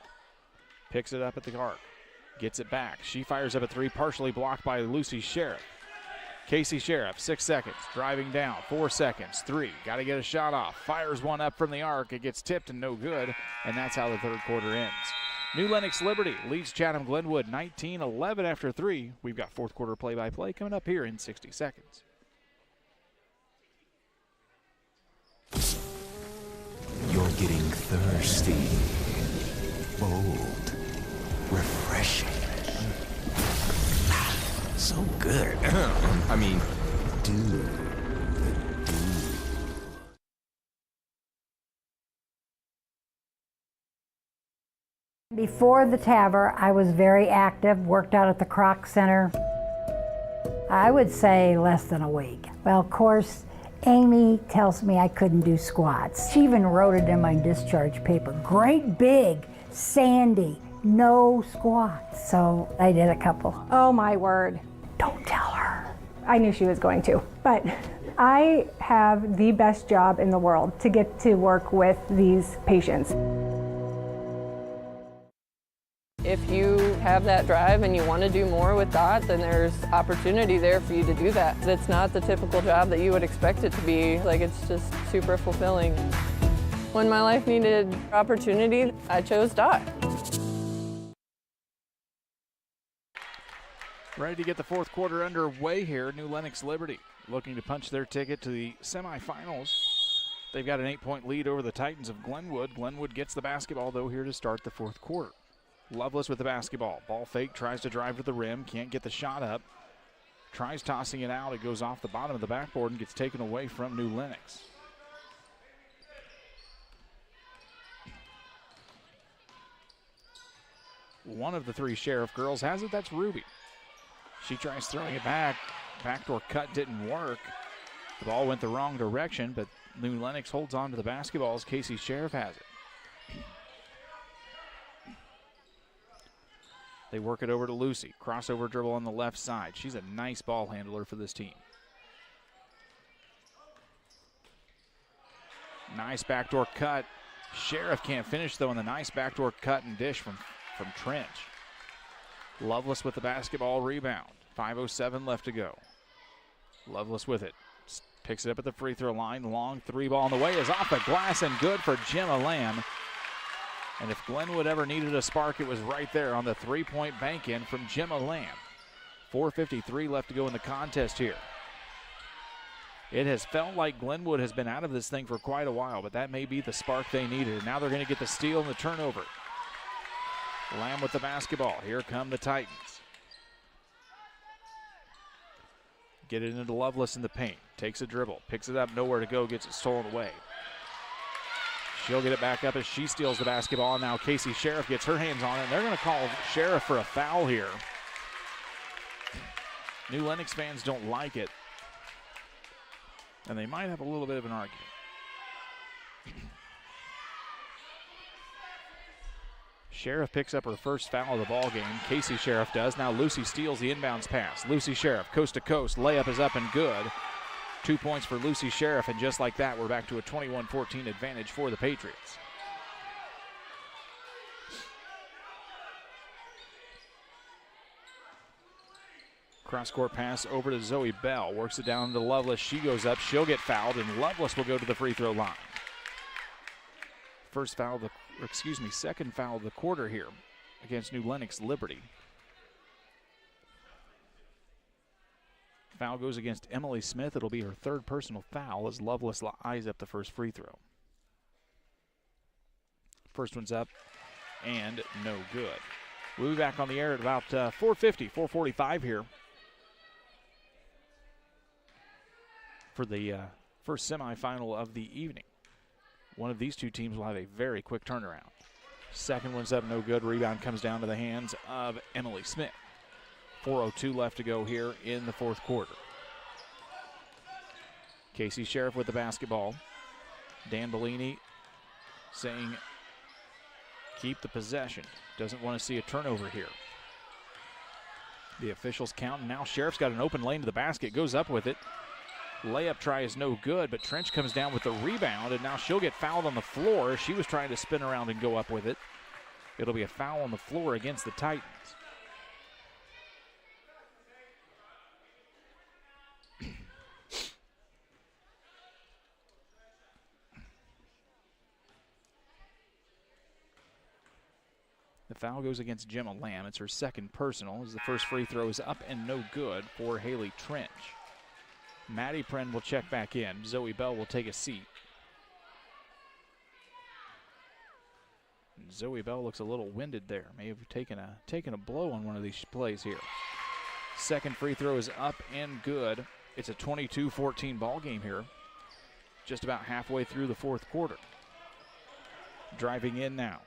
Picks it up at the arc, gets it back. She fires up a three, partially blocked by Lucy Sheriff. Casey Sheriff, 6 seconds, driving down, 4 seconds, three. Got to get a shot off. Fires one up from the arc. It gets tipped and no good, and that's how the third quarter ends. New Lenox Liberty leads Chatham Glenwood 19-11 after three. We've got fourth quarter play-by-play coming up here in 60 seconds. You're getting thirsty. Bold. Refreshing. So good. I mean, dude. Before the TAVR, I was very active, worked out at the Croc Center. I would say less than a week. Well, of course, Amy tells me I couldn't do squats. She even wrote it in my discharge paper. Great big, sandy, no squats. So I did a couple. Oh my word. Don't tell her. I knew she was going to, but I have the best job in the world to get to work with these patients. If you have that drive and you want to do more with DOT, then there's opportunity there for you to do that. It's not the typical job that you would expect it to be. Like, it's just super fulfilling. When my life needed opportunity, I chose DOT. Ready to get the fourth quarter underway here. New Lenox Liberty looking to punch their ticket to the semifinals. They've got an 8-point lead over the Titans of Glenwood. Glenwood gets the basketball, though, here to start the fourth quarter. Lovelace with the basketball. Ball fake, tries to drive to the rim, can't get the shot up. Tries tossing it out. It goes off the bottom of the backboard and gets taken away from New Lenox. One of the three Sheriff girls has it. That's Ruby. She tries throwing it back. Backdoor cut didn't work. The ball went the wrong direction, but New Lenox holds on to the basketball as Casey Sheriff has it. They work it over to Lucy. Crossover dribble on the left side. She's a nice ball handler for this team. Nice backdoor cut. Sheriff can't finish, though, on the nice backdoor cut and dish from Trench. Lovelace with the basketball rebound. 5:07 left to go. Lovelace with it. Picks it up at the free throw line. Long three ball on the way is off the glass and good for Gemma Lamb. And if Glenwood ever needed a spark, it was right there on the three-point bank in from Gemma Lamb. 4:53 left to go in the contest here. It has felt like Glenwood has been out of this thing for quite a while, but that may be the spark they needed. And now they're going to get the steal and the turnover. Lamb with the basketball. Here come the Titans. Get it into Lovelace in the paint. Takes a dribble. Picks it up. Nowhere to go. Gets it stolen away. She'll get it back up as she steals the basketball. Now Casey Sheriff gets her hands on it. They're going to call Sheriff for a foul here. New Lenox fans don't like it. And they might have a little bit of an argument. Sheriff picks up her first foul of the ball game. Casey Sheriff does. Now Lucy steals the inbounds pass. Lucy Sheriff, coast to coast. Layup is up and good. 2 points for Lucy Sheriff, and just like that, we're back to a 21-14 advantage for the Patriots. Cross-court pass over to Zoe Bell. Works it down to Lovelace. She goes up. She'll get fouled, and Lovelace will go to the free throw line. Second foul of the quarter here against New Lenox Liberty. Foul goes against Emily Smith. It'll be her third personal foul as Lovelace eyes up the first free throw. First one's up and no good. We'll be back on the air at about 4:45 here for the first semifinal of the evening. One of these two teams will have a very quick turnaround. Second one's up, no good. Rebound comes down to the hands of Emily Smith. 4:02 left to go here in the fourth quarter. Casey Sheriff with the basketball. Dan Bellini saying keep the possession. Doesn't want to see a turnover here. The officials count. Now Sheriff's got an open lane to the basket. Goes up with it. Layup try is no good, but Trench comes down with the rebound, and now she'll get fouled on the floor. She was trying to spin around and go up with it. It'll be a foul on the floor against the Titans. The foul goes against Gemma Lamb. It's her second personal as the first free throw is up and no good for Haley Trench. Maddie Pren will check back in. Zoe Bell will take a seat. And Zoe Bell looks a little winded there. May have taken a blow on one of these plays here. Second free throw is up and good. It's a 22-14 ball game here. Just about halfway through the fourth quarter. Driving in now.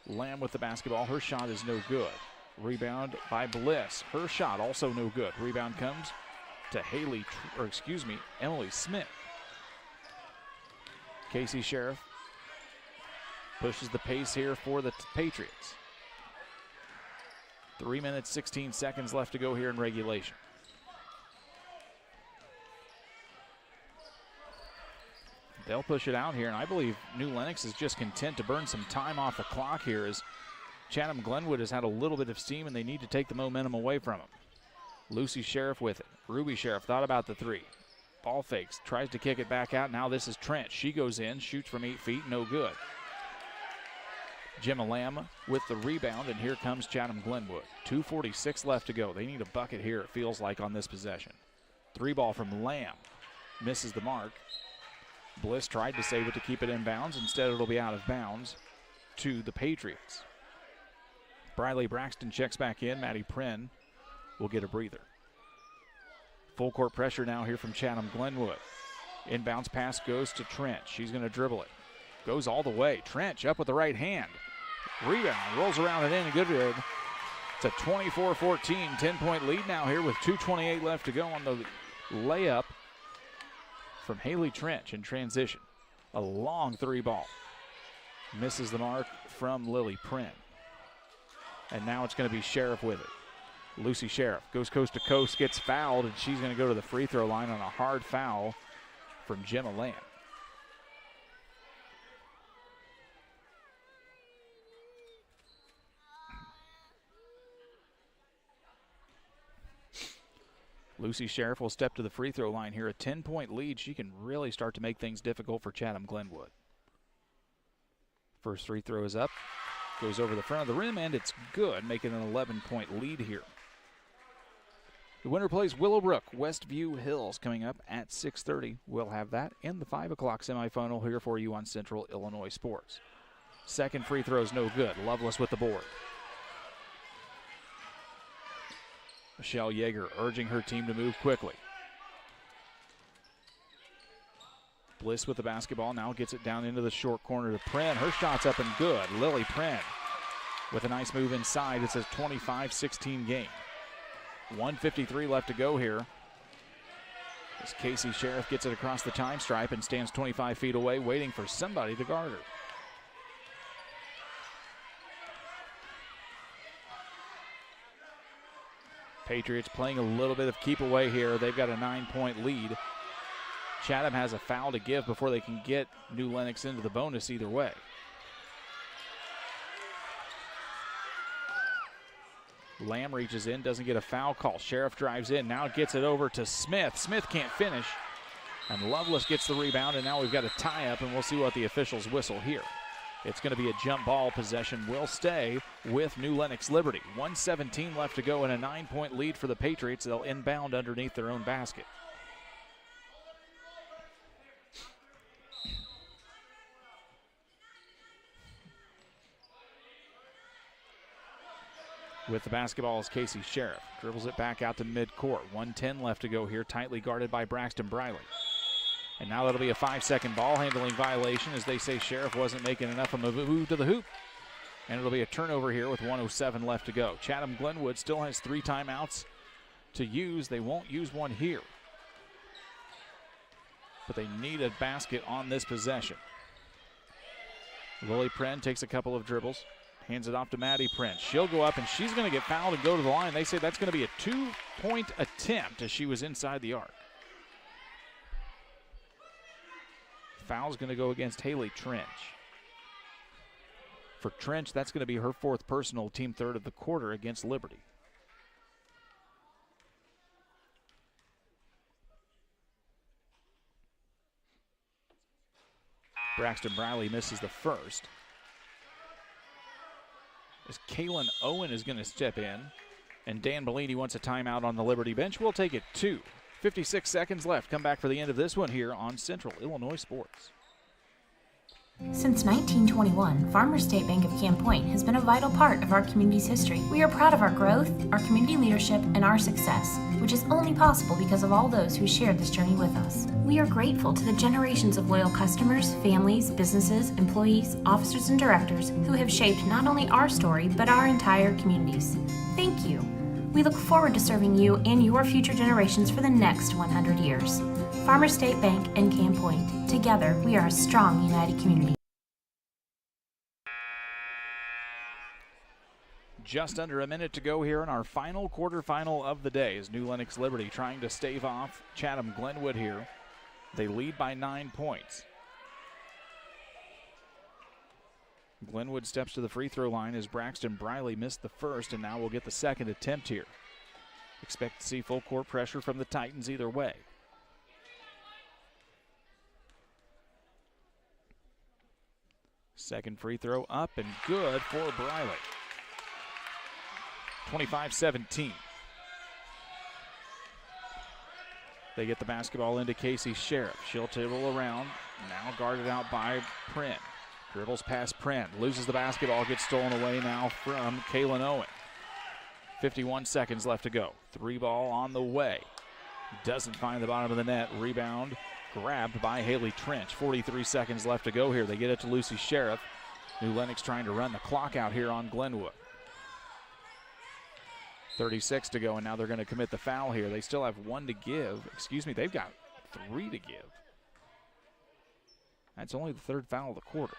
Lamb with the basketball. Her shot is no good. Rebound by Bliss. Her shot also no good. Rebound comes to Emily Smith. Casey Sheriff pushes the pace here for the Patriots. 3 minutes, 16 seconds left to go here in regulation. They'll push it out here, and I believe New Lenox is just content to burn some time off the clock here as Chatham Glenwood has had a little bit of steam, and they need to take the momentum away from them. Lucy Sheriff with it. Ruby Sheriff thought about the three. Ball fakes, tries to kick it back out. Now this is Trent. She goes in, shoots from 8 feet, no good. Gemma Lamb with the rebound, and here comes Chatham Glenwood. 2:46 left to go. They need a bucket here, it feels like, on this possession. Three ball from Lamb. Misses the mark. Bliss tried to save it to keep it in bounds. Instead, it'll be out of bounds to the Patriots. Briley Braxton checks back in. Maddie Pren will get a breather. Full court pressure now here from Chatham Glenwood. Inbounds pass goes to Trent. She's going to dribble it. Goes all the way. Trench up with the right hand. Rebound, rolls around and in, and good. It's a 24-14, 10-point lead now here with 2:28 left to go on the layup from Haley Trench in transition. A long three ball. Misses the mark from Lily Pren. And now it's going to be Sheriff with it. Lucy Sheriff goes coast to coast, gets fouled, and she's going to go to the free throw line on a hard foul from Gemma Lamb. Lucy Sheriff will step to the free throw line here. A 10-point lead. She can really start to make things difficult for Chatham Glenwood. First free throw is up. Goes over the front of the rim, and it's good, making an 11-point lead here. The winner plays Willowbrook, Westview Hills coming up at 6:30. We'll have that in the 5 o'clock semifinal here for you on Central Illinois Sports. Second free throw is no good. Lovelace with the board. Michelle Yeager urging her team to move quickly. Bliss with the basketball, now gets it down into the short corner to Pren. Her shot's up and good. Lily Pren with a nice move inside. It's a 25-16 game. 1:53 left to go here. As Casey Sheriff gets it across the time stripe and stands 25 feet away, waiting for somebody to guard her. Patriots playing a little bit of keep away here. They've got a 9-point lead. Chatham has a foul to give before they can get New Lenox into the bonus either way. Lamb reaches in, doesn't get a foul call. Sheriff drives in, now gets it over to Smith. Smith can't finish, and Lovelace gets the rebound, and now we've got a tie-up, and we'll see what the officials whistle here. It's going to be a jump ball. Possession will stay with New Lenox Liberty. 1:17 left to go and a 9-point lead for the Patriots. They'll inbound underneath their own basket. With the basketball is Casey Sheriff. Dribbles it back out to midcourt. 1:10 left to go here, tightly guarded by Braxton Briley. And now that'll be a 5-second ball handling violation, as they say Sheriff wasn't making enough of a move to the hoop. And it'll be a turnover here with 1:07 left to go. Chatham Glenwood still has 3 timeouts to use. They won't use one here, but they need a basket on this possession. Lily Pren takes a couple of dribbles, hands it off to Maddie Pren. She'll go up, and she's going to get fouled and go to the line. They say that's going to be a 2-point attempt as she was inside the arc. Foul's going to go against Haley Trench. For Trench, that's going to be her 4th personal, team 3rd of the quarter against Liberty. Braxton Briley misses the first. As Kaylin Owen is going to step in, and Dan Bellini wants a timeout on the Liberty bench. We'll take it 2. 56 seconds left. Come back for the end of this one here on Central Illinois Sports. Since 1921, Farmers State Bank of Camp Point has been a vital part of our community's history. We are proud of our growth, our community leadership, and our success, which is only possible because of all those who shared this journey with us. We are grateful to the generations of loyal customers, families, businesses, employees, officers, and directors who have shaped not only our story, but our entire communities. Thank you. We look forward to serving you and your future generations for the next 100 years. Farmers State Bank and Camp Point. Together, we are a strong, united community. Just under a minute to go here in our final quarterfinal of the day as New Lenox Liberty trying to stave off Chatham Glenwood here. They lead by 9 points. Glenwood steps to the free throw line as Braxton Briley missed the first, and now we'll get the second attempt here. Expect to see full court pressure from the Titans either way. Second free throw up and good for Briley. 25-17. They get the basketball into Casey Sheriff. She'll dribble around, now guarded out by Pren. Dribbles past Pren, loses the basketball, gets stolen away now from Kaylin Owen. 51 seconds left to go. 3 ball on the way. Doesn't find the bottom of the net. Rebound grabbed by Haley Trench. 43 seconds left to go here. They get it to Lucy Sheriff. New Lenox trying to run the clock out here on Glenwood. 36 to go, and now they're going to commit the foul here. They still have 1 to give. Excuse me, they've got 3 to give. That's only the 3rd foul of the quarter.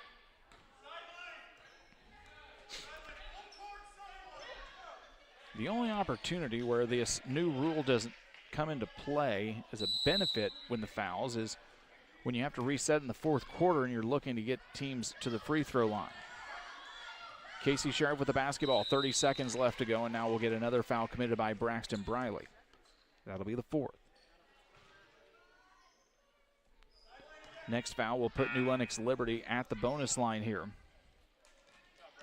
The only opportunity where this new rule doesn't come into play as a benefit when the fouls is when you have to reset in the 4th quarter and you're looking to get teams to the free throw line. Casey Sheriff with the basketball, 30 seconds left to go, and now we'll get another foul committed by Braxton Briley. That'll be the 4th. Next foul will put New Lenox Liberty at the bonus line here,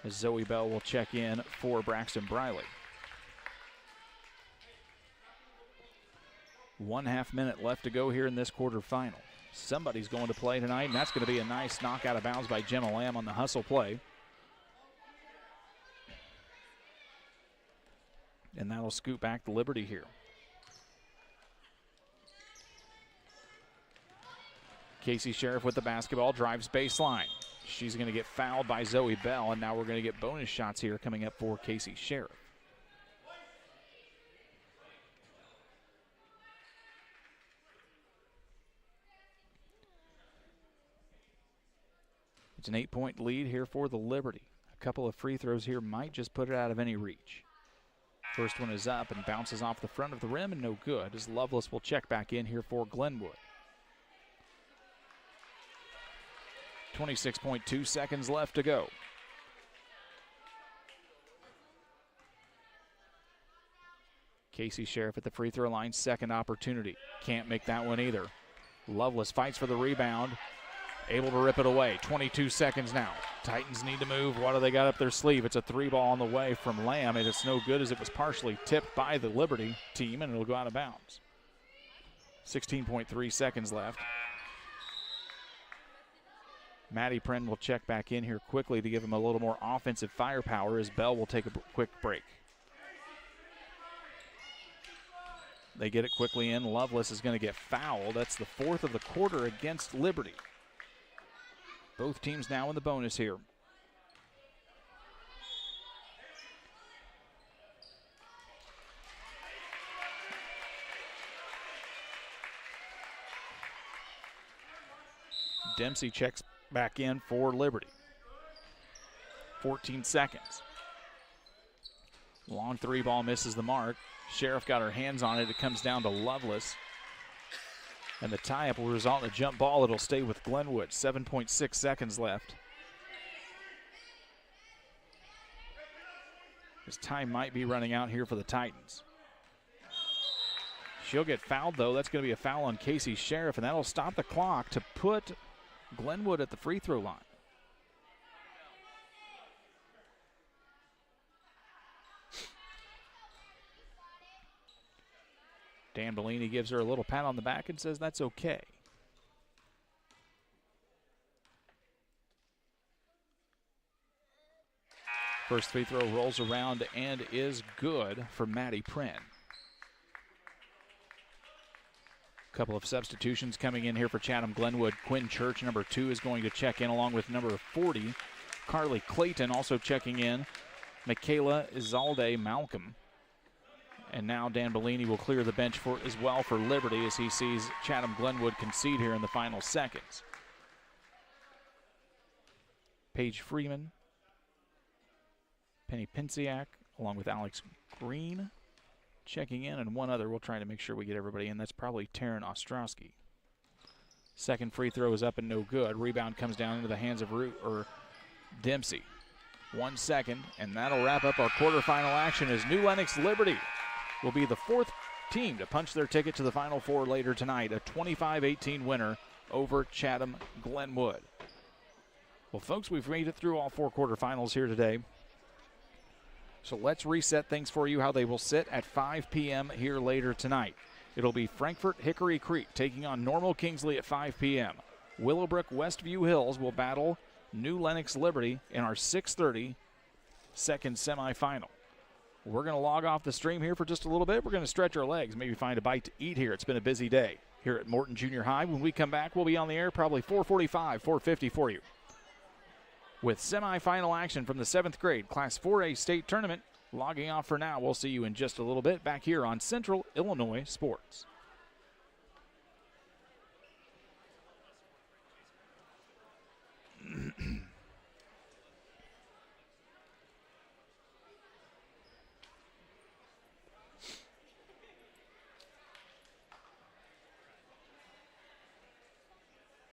as Zoe Bell will check in for Braxton Briley. 1/2 minute left to go here in this quarterfinal. Somebody's going to play tonight, and that's going to be a nice knock out of bounds by Gemma Lamb on the hustle play. And that'll scoot back the Liberty here. Casey Sheriff with the basketball, drives baseline. She's going to get fouled by Zoe Bell, and now we're going to get bonus shots here coming up for Casey Sheriff. It's an 8-point lead here for the Liberty. A couple of free throws here might just put it out of any reach. First one is up and bounces off the front of the rim and no good, as Lovelace will check back in here for Glenwood. 26.2 seconds left to go. Casey Sheriff at the free throw line, second opportunity. Can't make that one either. Lovelace fights for the rebound, able to rip it away. 22 seconds now. Titans need to move. What do they got up their sleeve? It's a three ball on the way from Lamb, and it's no good as it was partially tipped by the Liberty team, and it'll go out of bounds. 16.3 seconds left. Maddie Pren will check back in here quickly to give him a little more offensive firepower as Bell will take a quick break. They get it quickly in. Lovelace is going to get fouled. That's the fourth of the quarter against Liberty. Both teams now in the bonus here. Dempsey checks back in for Liberty. 14 seconds. Long three ball misses the mark. Sheriff got her hands on it. It comes down to Lovelace. And the tie-up will result in a jump ball. It'll stay with Glenwood. 7.6 seconds left. This time might be running out here for the Titans. She'll get fouled, though. That's going to be a foul on Casey Sheriff, and that'll stop the clock to put Glenwood at the free throw line. Dan Bellini gives her a little pat on the back and says that's okay. First free throw rolls around and is good for Maddie Pren. Couple of substitutions coming in here for Chatham Glenwood. Quinn Church, number 2, is going to check in along with number 40. Carly Clayton also checking in. Michaela Izalde Malcolm. And now Dan Bellini will clear the bench as well for Liberty as he sees Chatham Glenwood concede here in the final seconds. Paige Freeman, Penny Pinciak, along with Alex Green, checking in, and one other. We'll try to make sure we get everybody in. That's probably Taryn Ostrowski. Second free throw is up and no good. Rebound comes down into the hands of Dempsey. 1 second, and that'll wrap up our quarterfinal action as New Lenox Liberty will be the fourth team to punch their ticket to the Final Four later tonight. A 25-18 winner over Chatham Glenwood. Well, folks, we've made it through all 4 quarterfinals here today. So let's reset things for you how they will sit at 5 p.m. here later tonight. It'll be Frankfort Hickory Creek taking on Normal Kingsley at 5 p.m. Willowbrook Westview Hills will battle New Lenox Liberty in our 6:30 second semifinal. We're going to log off the stream here for just a little bit. We're going to stretch our legs, maybe find a bite to eat here. It's been a busy day here at Morton Junior High. When we come back, we'll be on the air probably 4:45, 4:50 for you, with semifinal action from the 7th grade Class 4A state tournament. Logging off for now. We'll see you in just a little bit back here on Central Illinois Sports.